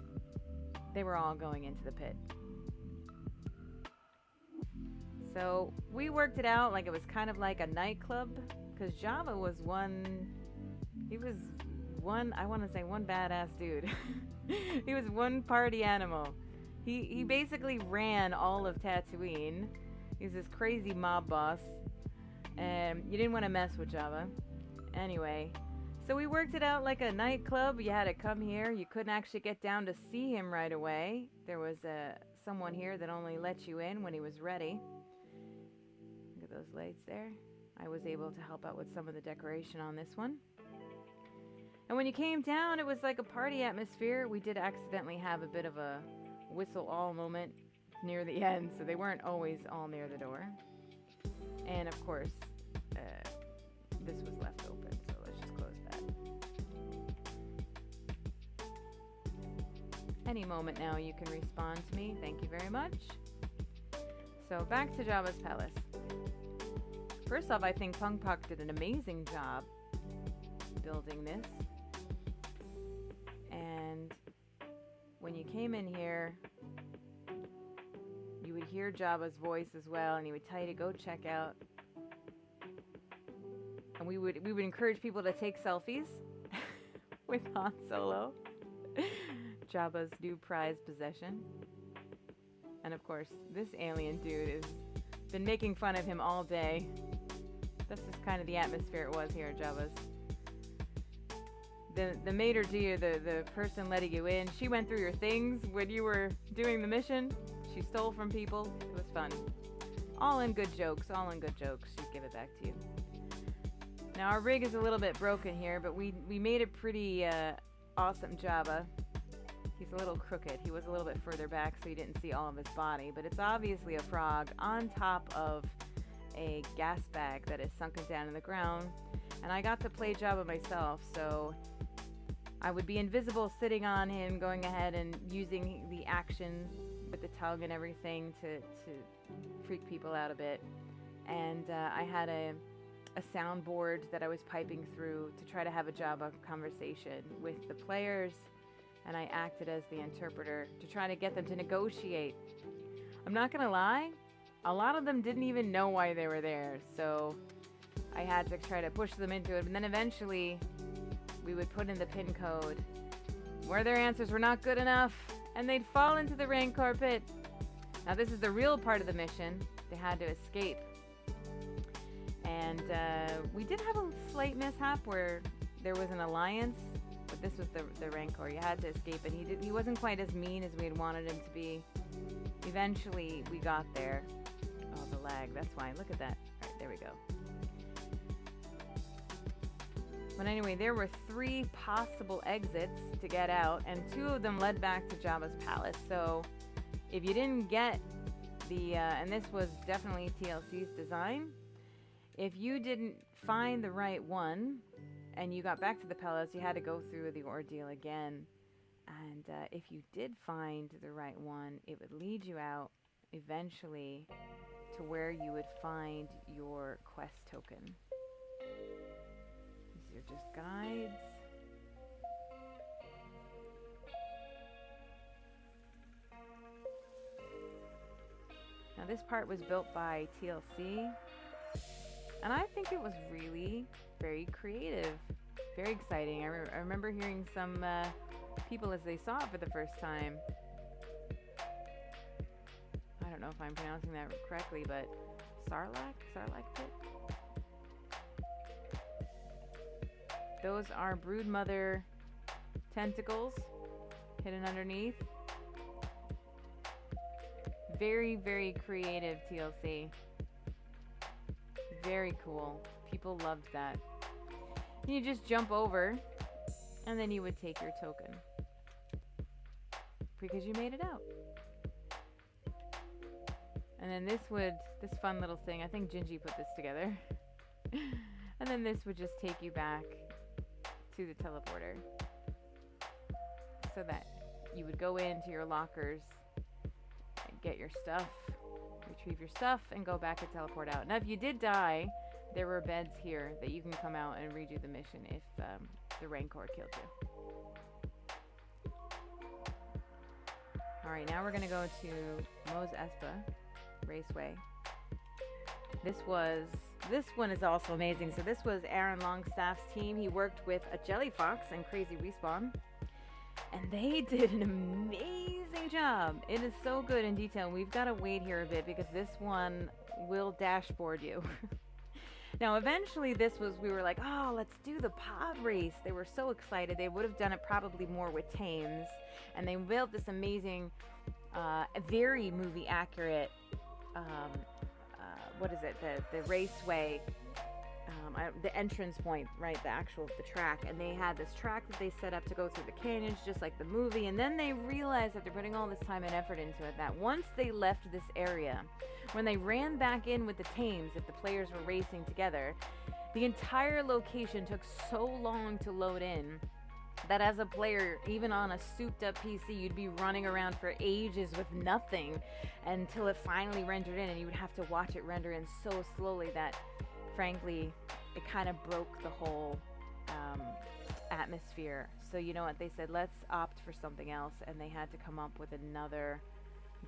They were all going into the pit. So we worked it out like it was kind of like a nightclub, because Jabba was one badass dude. He was one party animal. He basically ran all of Tatooine. He's this crazy mob boss. And you didn't want to mess with Jabba. Anyway, so we worked it out like a nightclub. You had to come here. You couldn't actually get down to see him right away. There was someone here that only let you in when he was ready. Look at those lights there. I was able to help out with some of the decoration on this one. And when you came down, it was like a party atmosphere. We did accidentally have a bit of a whistle all moment near the end, so they weren't always all near the door. And of course, this was left open, so let's just close that. Any moment now you can respond to me. Thank you very much. So back to Jabba's palace. First off, I think Punk Proc did an amazing job building this. And when you came in here, you would hear Jabba's voice as well, and he would tell you to go check out. And we would encourage people to take selfies with Han Solo, Jabba's new prized possession. And of course, this alien dude has been making fun of him all day. That's just kind of the atmosphere it was here at Jabba's. the maitre d', the person letting you in, she went through your things when you were doing the mission. She stole from people. It was fun. All in good jokes, all in good jokes. She'd give it back to you. Now our rig is a little bit broken here, but we made a pretty awesome Jabba. He's a little crooked. He was a little bit further back so you didn't see all of his body, but it's obviously a frog on top of a gas bag that is sunken down in the ground. And I got to play Jabba myself, so I would be invisible sitting on him, going ahead and using the action with the tongue and everything to freak people out a bit. And I had a soundboard that I was piping through to try to have a Jabba conversation with the players, and I acted as the interpreter to try to get them to negotiate. I'm not gonna lie, a lot of them didn't even know why they were there, so I had to try to push them into it. And then eventually we would put in the pin code where their answers were not good enough, and they'd fall into the Rancor pit. Now this is the real part of the mission. They had to escape. And we did have a slight mishap where there was an alliance, but this was the Rancor. You had to escape, and he wasn't quite as mean as we had wanted him to be. Eventually we got there. Oh, the lag, that's why. Look at that. All right, there we go. But anyway, there were 3 possible exits to get out, and 2 of them led back to Jabba's palace. So if you didn't get the, and this was definitely TLC's design, if you didn't find the right one and you got back to the palace, you had to go through the ordeal again. And if you did find the right one, it would lead you out eventually to where you would find your quest token. These are just guides. Now this part was built by TLC, and I think it was really very creative, very exciting. I remember hearing some people as they saw it for the first time. I don't know if I'm pronouncing that correctly, but Sarlacc pit? Those are broodmother tentacles hidden underneath. Very, very creative TLC. Very cool. People loved that. You just jump over, and then you would take your token. Because you made it out. And then this fun little thing, I think Gingy put this together. And then this would just take you back to the teleporter. So that you would go into your lockers and get your stuff, retrieve your stuff, and go back and teleport out. Now if you did die, there were beds here that you can come out and redo the mission if the Rancor killed you. Alright, now we're going to go to Mos Espa Raceway. This one is also amazing. So this was Aaron Longstaff's team. He worked with a Jelly Fox and Crazy Respawn, and they did an amazing job. It is so good in detail. We've got to wait here a bit because this one will dashboard you. Now eventually we were like, oh, let's do the pod race. They were so excited. They would have done it probably more with Thames, and they built this amazing very movie accurate what is it, the Raceway, the entrance point, right, the track, and they had this track that they set up to go through the canyons just like the movie. And then they realized after putting all this time and effort into it that once they left this area, when they ran back in with the Thames, if the players were racing together, the entire location took so long to load in that as a player, even on a souped up PC, you'd be running around for ages with nothing until it finally rendered in, and you would have to watch it render in so slowly that, frankly, it kind of broke the whole atmosphere. So you know what, they said, let's opt for something else, and they had to come up with another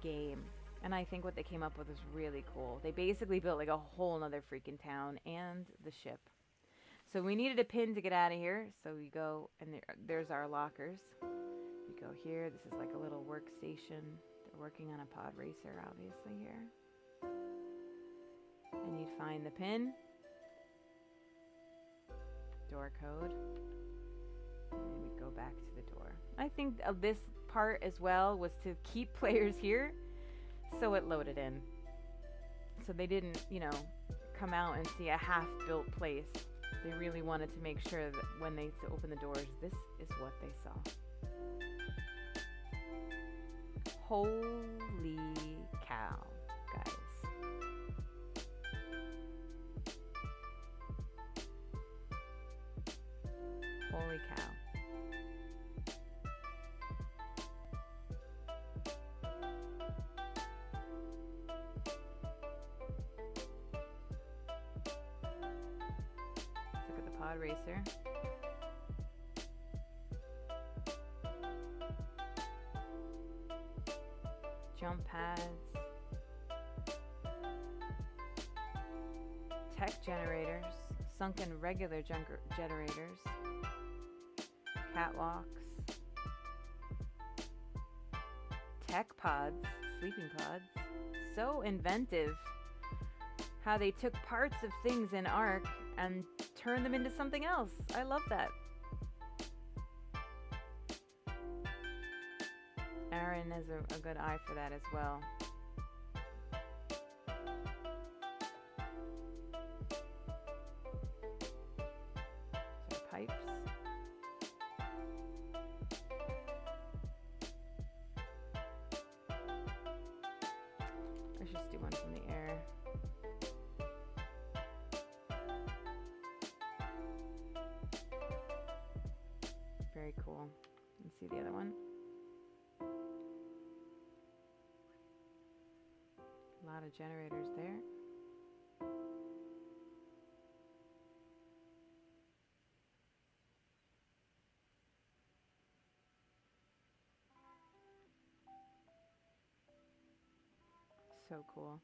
game. And I think what they came up with was really cool. They basically built like a whole nother freaking town and the ship. So we needed a pin to get out of here. So we go, and there's our lockers. You go here. This is like a little workstation. They're working on a pod racer, obviously, here. And you'd find the pin. Door code. And we go back to the door. I think this part as well was to keep players here, so it loaded in. So they didn't, you know, come out and see a half-built place. They really wanted to make sure that when they opened the doors, this is what they saw. Holy cow, guys. Holy cow. Let's look at the pod racer. Jump pads. Tech generators. Sunken regular generators. Catwalks. Tech pods. Sleeping pods. So inventive. How they took parts of things in Ark and turned them into something else. I love that. Aaron has a good eye for that as well. So pipes. Let's just do one from the air. Very cool. Let's see the other one. A lot of generators there. So cool.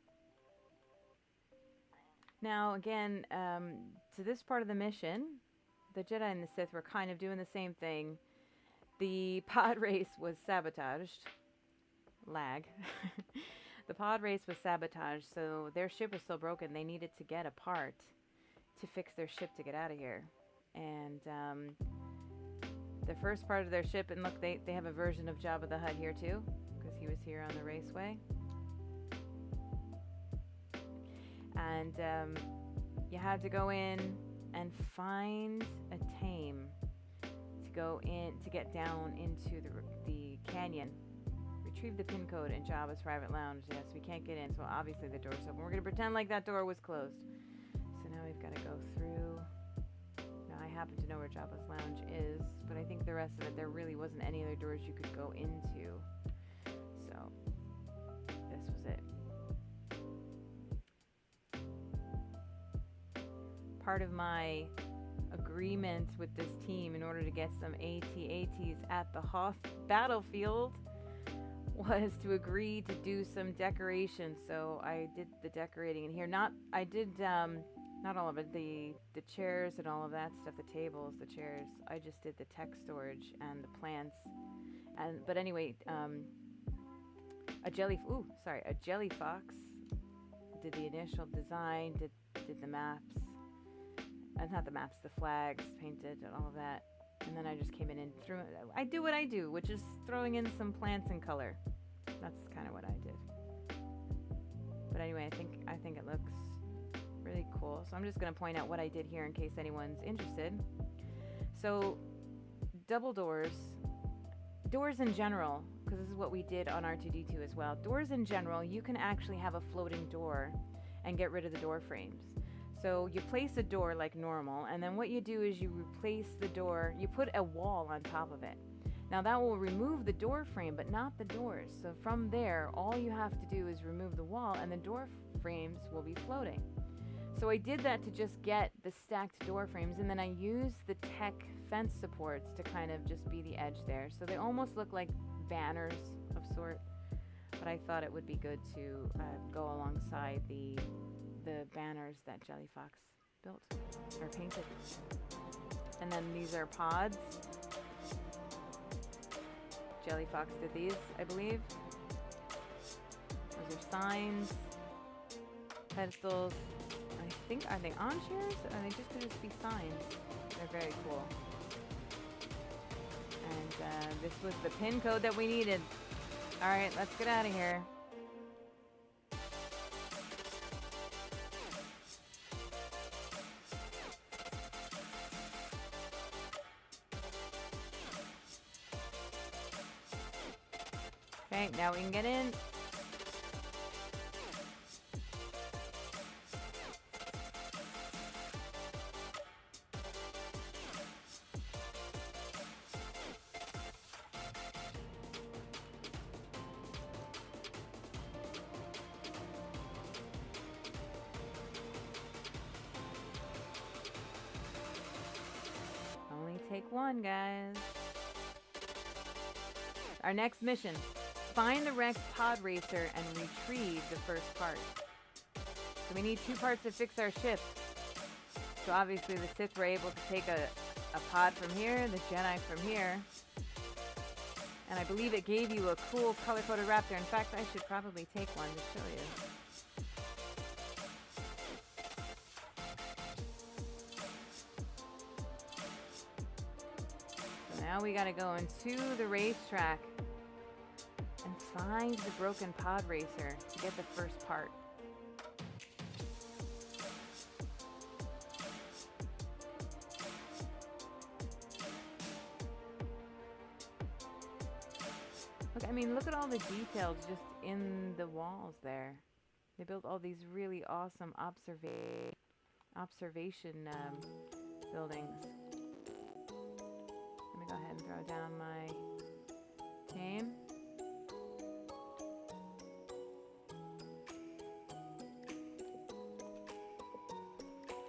Now again, to this part of the mission, the Jedi and the Sith were kind of doing the same thing. The pod race was sabotaged. Lag. The pod race was sabotaged, so their ship was so broken they needed to get a part to fix their ship to get out of here. And the first part of their ship, and look, they have a version of Jabba the Hutt here too, because he was here on the Raceway. And you had to go in and find a tame to go in, to get down into the canyon. Retrieve the pin code in Jabba's private lounge. Yes, we can't get in, so obviously the door's open. We're going to pretend like that door was closed. So now we've got to go through. Now I happen to know where Jabba's lounge is, but I think the rest of it, there really wasn't any other doors you could go into. So this was it. Part of my agreement with this team in order to get some AT-ATs at the Hoth battlefield was to agree to do some decoration. So I did the decorating in here. Not all of it, the chairs and all of that stuff, the tables, the chairs. I just did the tech storage and the plants. But anyway, a jelly fox did the initial design, did the maps. Not the maps, the flags, painted and all of that. And then I just came in and threw it. I do what I do, which is throwing in some plants and color. That's kind of what I did. But anyway, I think it looks really cool. So I'm just going to point out what I did here in case anyone's interested. So double doors in general, because this is what we did on R2-D2 as well. Doors in general, you can actually have a floating door and get rid of the door frames. So you place a door like normal, and then what you do is you replace the door, you put a wall on top of it. Now that will remove the door frame, but not the doors. So from there, all you have to do is remove the wall, and the door frames will be floating. So I did that to just get the stacked door frames, and then I used the tech fence supports to kind of just be the edge there. So they almost look like banners of sort, but I thought it would be good to go alongside the banners that Jelly Fox built or painted. And then these are pods. Jelly Fox did these, I believe. Those are signs, pedestals. Are they on chairs? Or are they just going to be signs? They're very cool. And this was the pin code that we needed. Alright, let's get out of here. Okay, now we can get in. Only take one, guys. Our next mission. Find the wrecked pod racer and retrieve the first part. So we need 2 parts to fix our ship. So obviously the Sith were able to take a pod from here, the Jedi from here. And I believe it gave you a cool color-coded raptor. In fact, I should probably take one to show you. So now we gotta go into the racetrack and find the broken pod racer to get the first part. Look, I mean, look at all the details just in the walls there. They built all these really awesome observation buildings. Let me go ahead and throw down my team.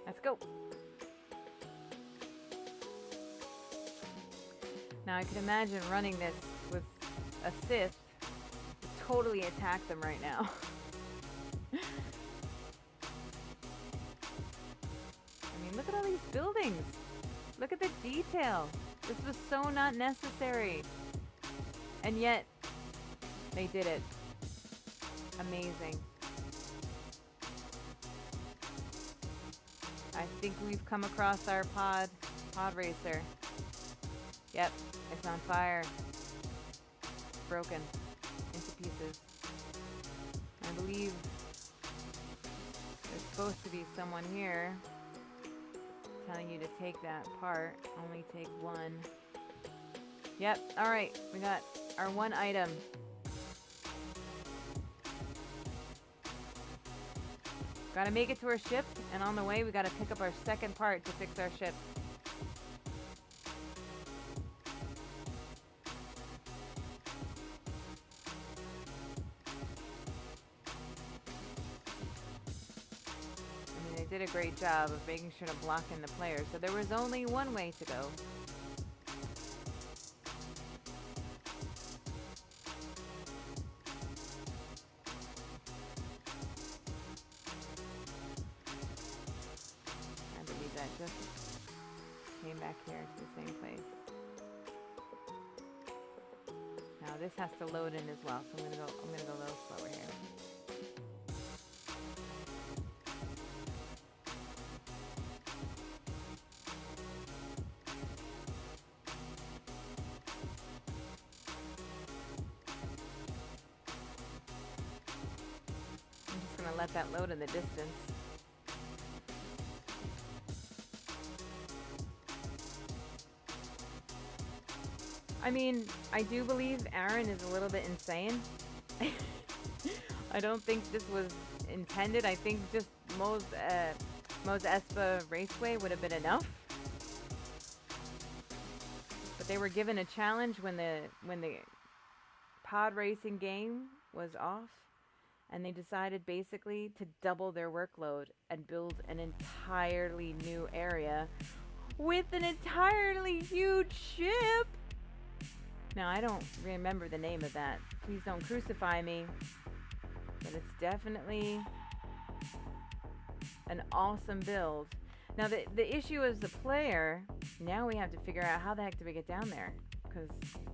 Let's go. Now I can imagine running this with a Sith to totally attack them right now. I mean, look at all these buildings. Look at the detail. This was so not necessary. And yet, they did it. Amazing. I think we've come across our pod racer. Yep, it's on fire. Broken into pieces. I believe there's supposed to be someone here telling you to take that part. Only take one. Yep, alright, we got our one item. Gotta make it to our ship, and on the way we gotta pick up our second part to fix our ship. I mean, they did a great job of making sure to block in the players, so there was only one way to go. Just came back here to the same place. Now this has to load in as well, so I'm gonna go a little slower here. I'm just gonna let that load in the distance. I mean, I do believe Aaron is a little bit insane. I don't think this was intended. I think just Mo's Espa Raceway would have been enough. But they were given a challenge when the pod racing game was off, and they decided basically to double their workload and build an entirely new area with an entirely huge ship. Now, I don't remember the name of that. Please don't crucify me. But it's definitely an awesome build. Now, the issue as the player, now we have to figure out how the heck do we get down there? because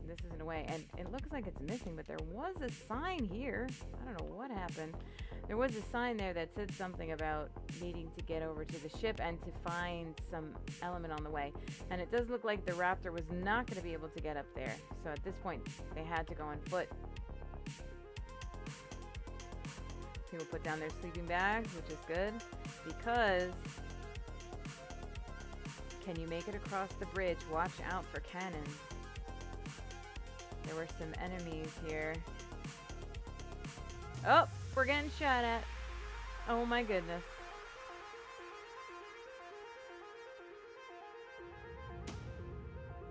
this isn't a way. And it looks like it's missing, but there was a sign here. I don't know what happened. There was a sign there that said something about needing to get over to the ship and to find some element on the way. And it does look like the raptor was not going to be able to get up there. So at this point, they had to go on foot. People put down their sleeping bags, which is good, because can you make it across the bridge? Watch out for cannons. There were some enemies here. Oh, we're getting shot at. Oh my goodness.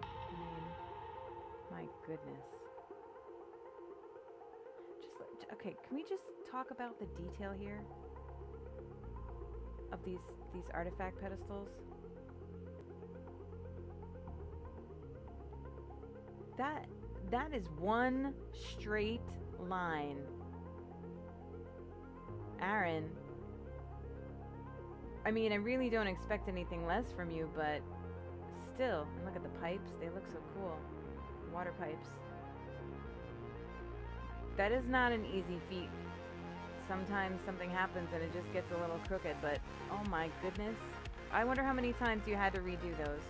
I mean, my goodness. Okay, can we just talk about the detail here of these artifact pedestals? That is one straight line. Aaron, I mean, I really don't expect anything less from you, but still, and look at the pipes. They look so cool. Water pipes. That is not an easy feat. Sometimes something happens and it just gets a little crooked, but oh my goodness. I wonder how many times you had to redo those.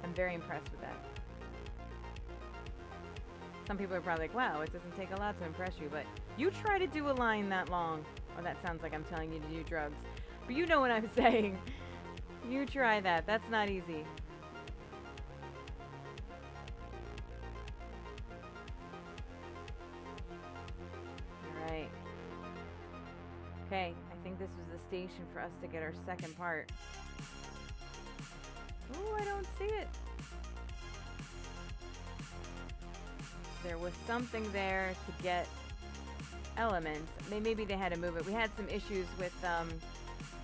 I'm very impressed with that. Some people are probably like, wow, it doesn't take a lot to impress you, but you try to do a line that long. Oh, that sounds like I'm telling you to do drugs. But you know what I'm saying. You try that. That's not easy. Alright. Okay, I think this was the station for us to get our second part. Oh, I don't see it. There was something there to get elements. Maybe they had to move it. We had some issues with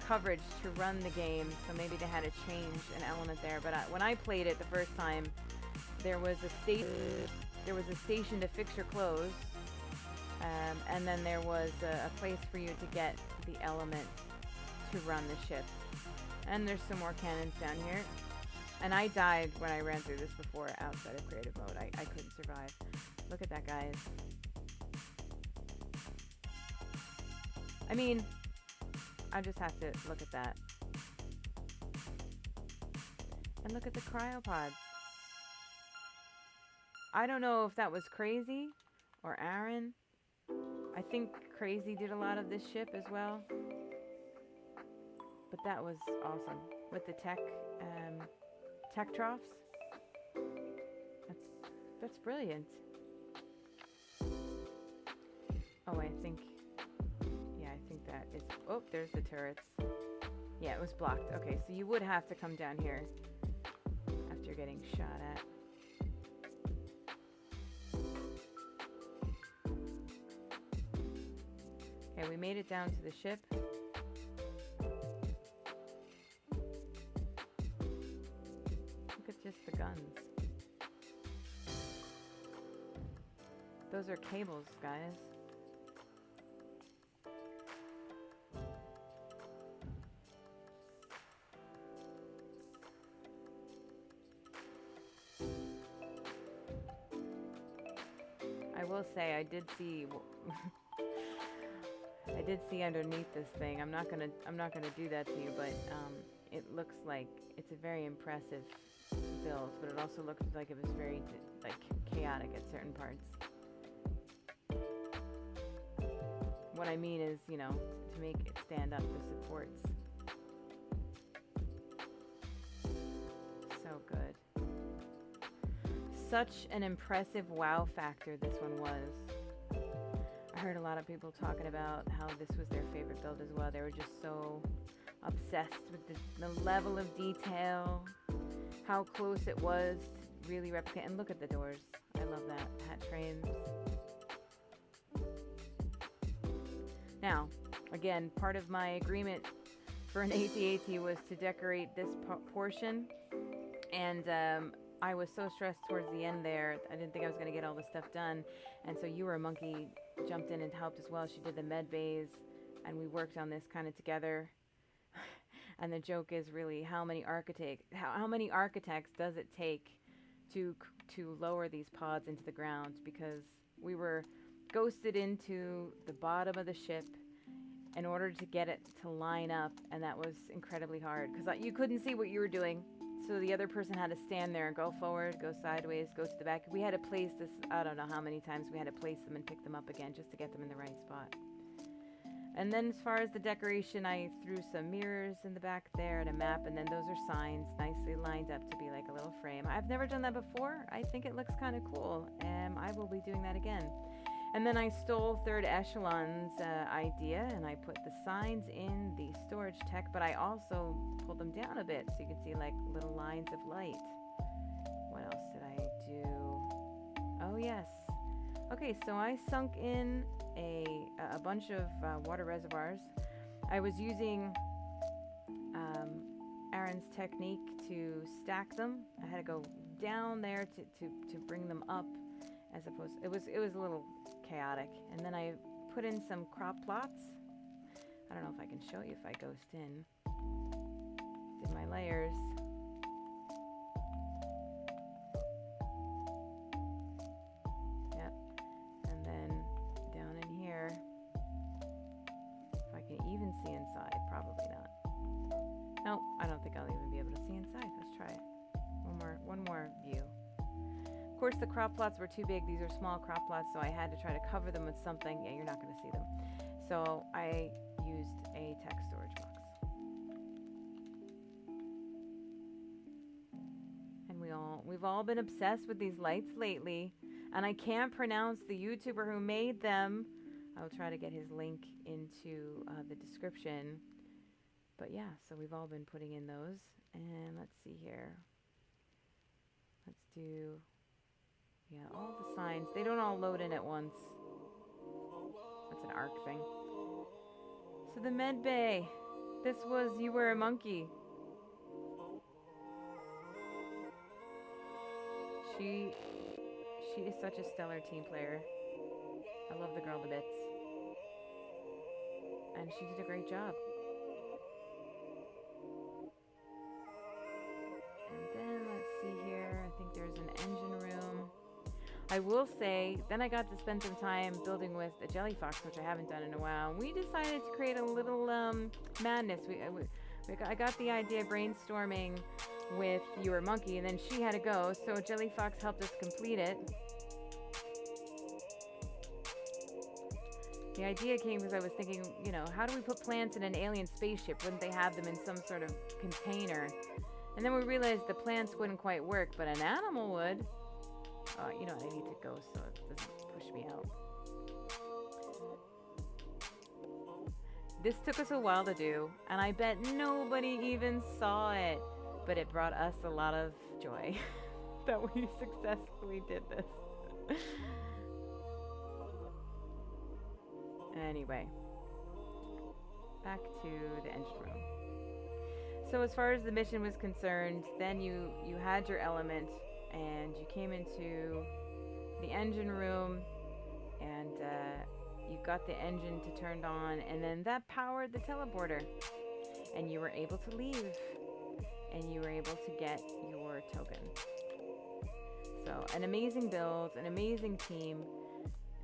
coverage to run the game, so maybe they had to change an element there. But when I played it the first time, there was a station to fix your clothes, and then there was a place for you to get the element to run the ship. And there's some more cannons down here. And I died when I ran through this before outside of creative mode. I couldn't survive. Look at that, guys. I mean, I just have to look at that. And look at the cryopods. I don't know if that was Crazy or Aaron. I think Crazy did a lot of this ship as well. But that was awesome. With the tech troughs. That's brilliant. Oh, I think that is... Oh, there's the turrets. Yeah, it was blocked. Okay, so you would have to come down here after getting shot at. Okay, we made it down to the ship. Look at just the guns. Those are cables, guys. I will say I did see I did see underneath this thing. I'm not gonna do that to you, but it looks like it's a very impressive build, but it also looks like it was very chaotic at certain parts. What I mean is, you know, to make it stand up, the supports. So good. Such an impressive wow factor this one was. I heard a lot of people talking about how this was their favorite build as well. They were just so obsessed with the level of detail, how close it was to really replicate. And look at the doors. I love that. Hat frames. Now, again, part of my agreement for an AT-AT was to decorate this portion, and I was so stressed towards the end there, I didn't think I was going to get all the stuff done, and so UwereAmonkey jumped in and helped as well. She did the med bays, and we worked on this kind of together. And the joke is really how many architects does it take to lower these pods into the ground, because we were ghosted into the bottom of the ship in order to get it to line up, and that was incredibly hard because you couldn't see what you were doing. So the other person had to stand there and go forward, go sideways, go to the back. We had to place this, I don't know how many times we had to place them and pick them up again just to get them in the right spot. And then as far as the decoration, I threw some mirrors in the back there and a map, and then those are signs nicely lined up to be like a little frame. I've never done that before. I think it looks kind of cool, and I will be doing that again. And then I stole Third Echelon's idea, and I put the signs in the storage tech, but I also pulled them down a bit so you can see like little lines of light. What else did I do? Oh yes. Okay, so I sunk in a bunch of water reservoirs. I was using Aaron's technique to stack them. I had to go down there to bring them up, as opposed, it was a little chaotic. And then I put in some crop plots. I don't know if I can show you if I ghost in. Did my layers. Yep. And then down in here, if I can even see inside, probably not. Nope, I don't think I'll even be able to see inside. Let's try it. One more view. Of course, the crop plots were too big. These are small crop plots, so I had to try to cover them with something. Yeah, you're not going to see them. So I used a text storage box. And we've all been obsessed with these lights lately, and I can't pronounce the YouTuber who made them. I'll try to get his link into the description. But yeah, so we've all been putting in those. And let's see here. Let's do... yeah, all the signs. They don't all load in at once. That's an ARK thing. So the med bay. This was UwereAmonkey. She is such a stellar team player. I love the girl to bits. And she did a great job. And then let's see here. I think there's an engine room. I will say, then I got to spend some time building with a jelly fox, which I haven't done in a while. We decided to create a little madness. I got the idea brainstorming with UwereAmonkey, and then she had to go, so Jelly Fox helped us complete it. The idea came because I was thinking, you know, how do we put plants in an alien spaceship? Wouldn't they have them in some sort of container? And then we realized the plants wouldn't quite work, but an animal would. You know what, I need to go so it doesn't push me out. This took us a while to do, and I bet nobody even saw it, but it brought us a lot of joy that we successfully did this. Anyway, back to the engine room. So as far as the mission was concerned, then you had your element, and you came into the engine room, and you got the engine to turn on, and then that powered the teleporter, and you were able to leave, and you were able to get your token. So an amazing build, an amazing team,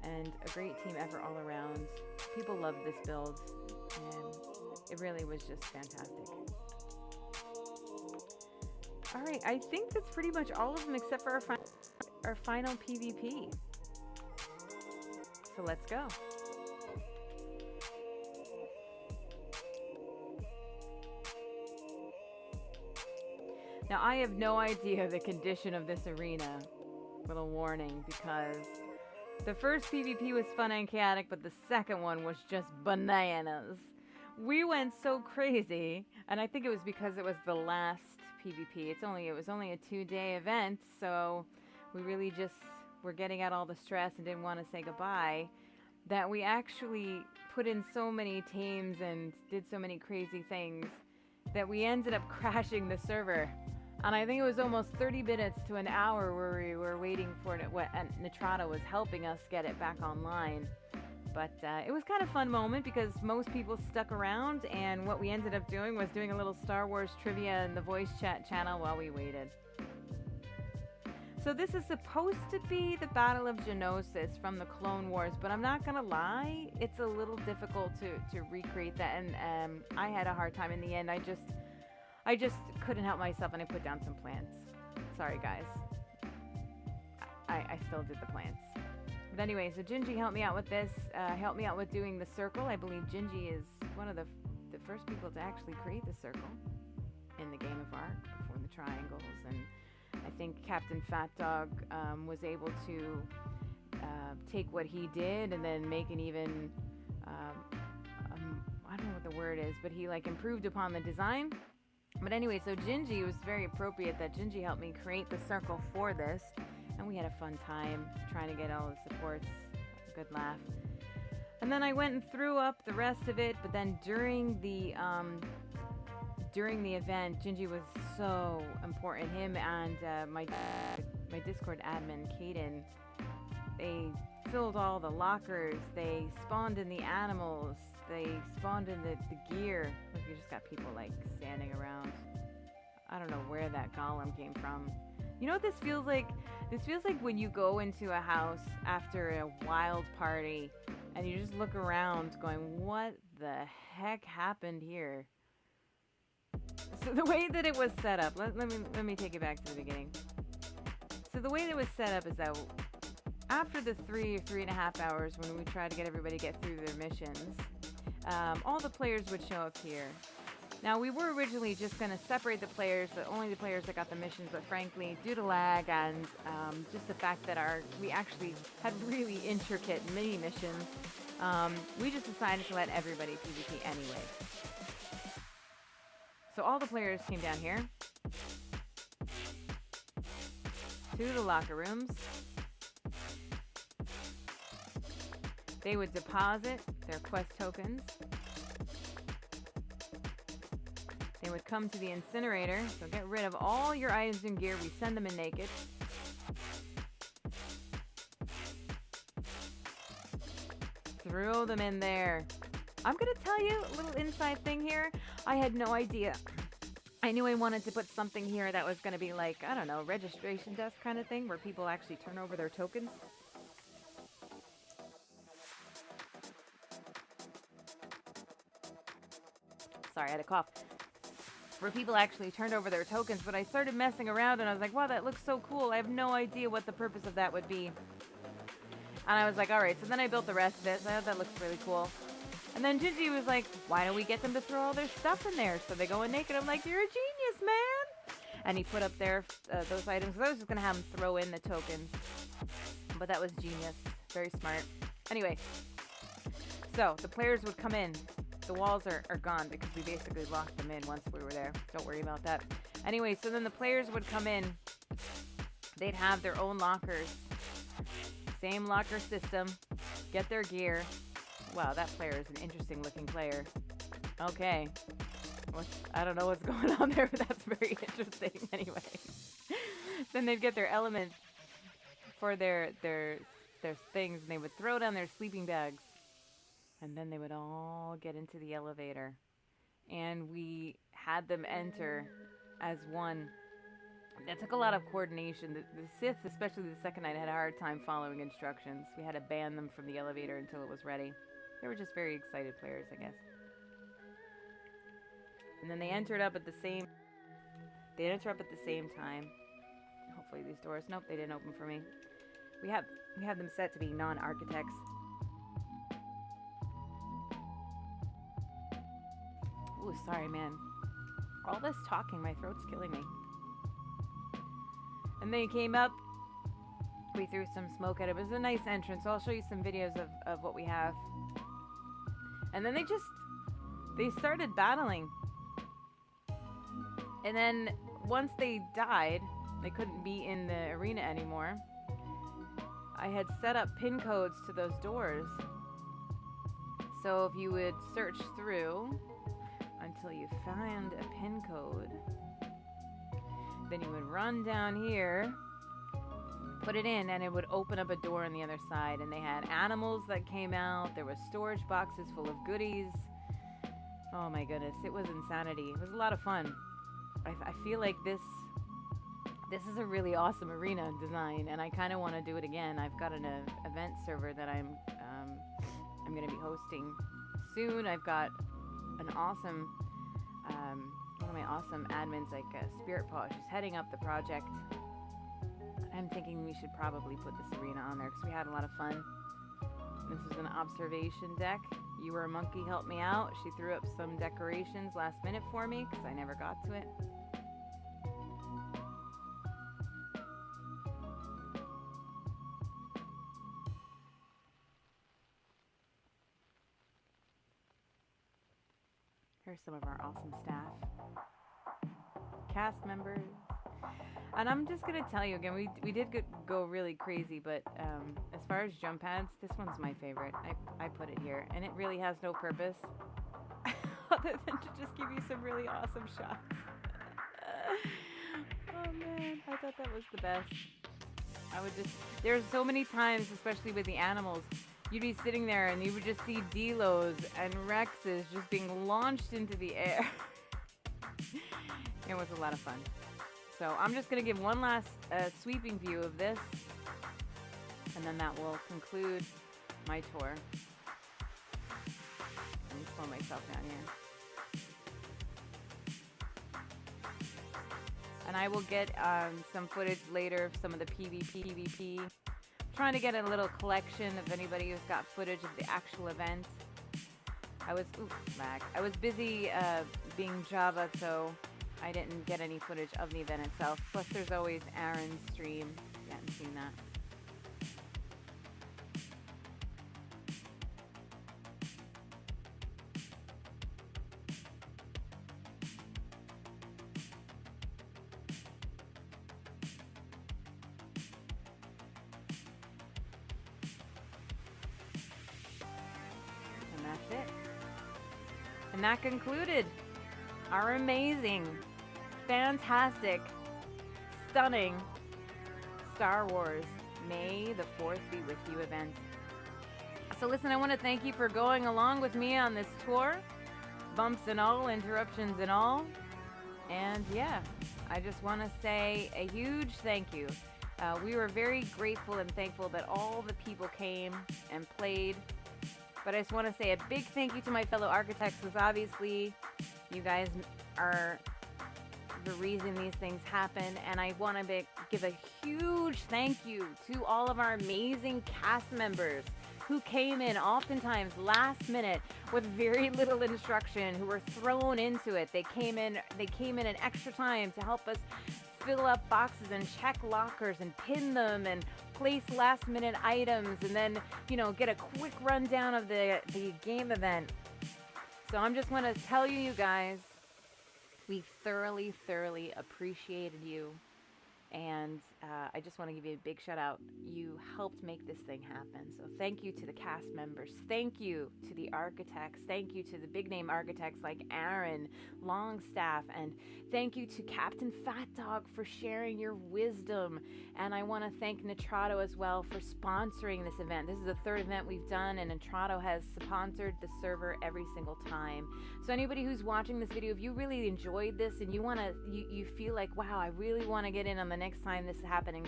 and a great team effort all around. People loved this build, and it really was just fantastic. Alright, I think that's pretty much all of them except for our final PvP. So let's go. Now I have no idea the condition of this arena. Little warning, because the first PvP was fun and chaotic, but the second one was just bananas. We went so crazy, and I think it was because it was the last PvP. It was only a 2-day event, so we really just were getting out all the stress and didn't want to say goodbye, that we actually put in so many tames and did so many crazy things that we ended up crashing the server. And I think it was almost 30 minutes to an hour where we were waiting for it, and Nitrata was helping us get it back online. But it was kind of fun moment because most people stuck around, and what we ended up doing was doing a little Star Wars trivia in the voice chat channel while we waited. So this is supposed to be the Battle of Geonosis from the Clone Wars, but I'm not gonna lie, it's a little difficult to recreate that, and I had a hard time in the end. I just couldn't help myself, and I put down some plants. Sorry, guys. I still did the plants. But anyway, so Gingy helped me out with this, helped me out with doing the circle. I believe Gingy is one of the first people to actually create the circle in the game of Ark, before the triangles, and I think captainfatdog was able to take what he did and then make an even, I don't know what the word is, but he like improved upon the design. But anyway, so Gingy, it was very appropriate that Gingy helped me create the circle for this, and we had a fun time trying to get all the supports, a good laugh. And then I went and threw up the rest of it, but then during the event, Gingy was so important. Him and my Discord admin, Kaden, they filled all the lockers, they spawned in the animals, they spawned in the gear. Look, you just got people like standing around. I don't know where that golem came from. You know what this feels like? This feels like when you go into a house after a wild party and you just look around going, what the heck happened here? So the way that it was set up, let me take it back to the beginning. So the way that it was set up is that after the 3 or 3.5 hours when we tried to get everybody to get through their missions, all the players would show up here. Now we were originally just going to separate the players, only the players that got the missions, but frankly, due to lag and just the fact that we actually had really intricate mini missions, we just decided to let everybody PvP anyway. So all the players came down here to the locker rooms. They would deposit their quest tokens. They would come to the incinerator, so get rid of all your items and gear. We send them in naked. Throw them in there. I'm gonna tell you a little inside thing here. I had no idea. I knew I wanted to put something here that was gonna be like, I don't know, registration desk kind of thing, where people actually turn over their tokens. Sorry, I had a cough. Where people actually turned over their tokens, but I started messing around and I was like, wow, that looks so cool. I have no idea what the purpose of that would be. And I was like, alright, so then I built the rest of it. So I thought that looks really cool. And then Gingy was like, why don't we get them to throw all their stuff in there? So they go in naked. I'm like, you're a genius, man! And he put up there those items. I was just going to have him throw in the tokens. But that was genius. Very smart. Anyway, so the players would come in. The walls are gone because we basically locked them in once we were there. Don't worry about that. Anyway, so then the players would come in. They'd have their own lockers. Same locker system. Get their gear. Wow, that player is an interesting looking player. Okay. I don't know what's going on there, but that's very interesting anyway. Then they'd get their elements for their things, and they would throw down their sleeping bags. And then they would all get into the elevator. And we had them enter as one. That took a lot of coordination. The Sith, especially the second night, had a hard time following instructions. We had to ban them from the elevator until it was ready. They were just very excited players, I guess. And then they entered up at the same... They enter up at the same time. Hopefully these doors... Nope, they didn't open for me. We have them set to be non-architects. Ooh, sorry, man. All this talking, my throat's killing me. And they came up. We threw some smoke at it. It was a nice entrance. So I'll show you some videos of what we have. And then they started battling. And then once they died, they couldn't be in the arena anymore. I had set up pin codes to those doors. So if you would search through until you find a pin code, then you would run down here, put it in and it would open up a door on the other side, and they had animals that came out. There was storage boxes full of goodies. Oh my goodness, it was insanity. It was a lot of fun. I feel like this is a really awesome arena design, and I kind of want to do it again. I've got an event server that I'm going to be hosting soon. I've got an awesome one of my awesome admins, like Spirit Paw. She's heading up the project. I'm thinking we should probably put this arena on there because we had a lot of fun. This is an observation deck. UwereAmonkey helped me out. She threw up some decorations last minute for me because I never got to it. Here's some of our awesome staff, cast members. And I'm just going to tell you again, we did go really crazy, but as far as jump pads, this one's my favorite. I put it here, and it really has no purpose other than to just give you some really awesome shots. Oh man, I thought that was the best. There's so many times, especially with the animals, you'd be sitting there and you would just see Delos and Rexes just being launched into the air. It was a lot of fun. So I'm just going to give one last sweeping view of this, and then that will conclude my tour. Let me slow myself down here. And I will get some footage later of some of the PvP. Trying to get a little collection of anybody who's got footage of the actual event. I was busy being Jabba, so I didn't get any footage of the event itself. Plus, there's always Aaron's stream. You haven't seen that. And that's it. And that concluded our amazing, fantastic, stunning Star Wars May the 4th be with you event. So listen, I want to thank you for going along with me on this tour. Bumps and all, interruptions and all. And yeah, I just want to say a huge thank you. We were very grateful and thankful that all the people came and played. But I just want to say a big thank you to my fellow architects, because obviously you guys are the reason these things happen. And I want to give a huge thank you to all of our amazing cast members who came in oftentimes last minute with very little instruction, who were thrown into it. They came in an extra time to help us fill up boxes and check lockers and pin them and place last minute items, and then, you know, get a quick rundown of the game event. So I'm just want to tell you guys, we thoroughly appreciated you. And I just want to give you a big shout out. You helped make this thing happen. So thank you to the cast members. Thank you to the architects. Thank you to the big name architects like Aaron Longstaff. And thank you to captainfatdog for sharing your wisdom. And I want to thank Nitrado as well for sponsoring this event. This is the third event we've done, and Nitrado has sponsored the server every single time. So anybody who's watching this video, if you really enjoyed this and you feel like, wow, I really want to get in on the next time this is happening,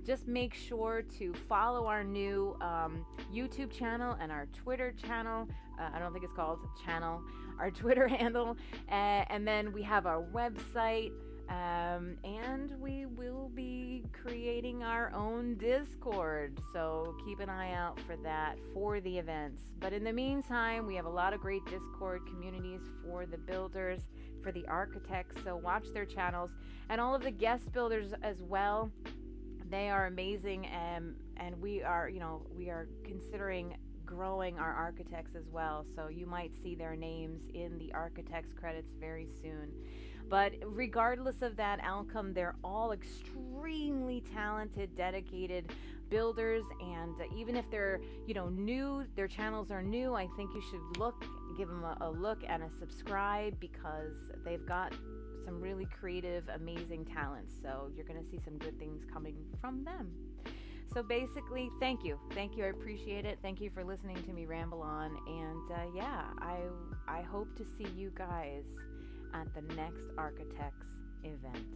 just make sure to follow our new YouTube channel and our Twitter channel. I don't think it's called channel, our Twitter handle. And then we have our website. And we will be creating our own Discord, so keep an eye out for that for the events. But in the meantime, we have a lot of great Discord communities for the builders, for the architects, so watch their channels, and all of the guest builders as well. They are amazing, and we are considering growing our architects as well, so you might see their names in the architects credits very soon. But regardless of that outcome, they're all extremely talented, dedicated builders. And even if they're, new, their channels are new, I think you should give them a look and a subscribe, because they've got some really creative, amazing talents. So you're going to see some good things coming from them. So basically, thank you. Thank you. I appreciate it. Thank you for listening to me ramble on. And yeah, I hope to see you guys at the next ARKitects event.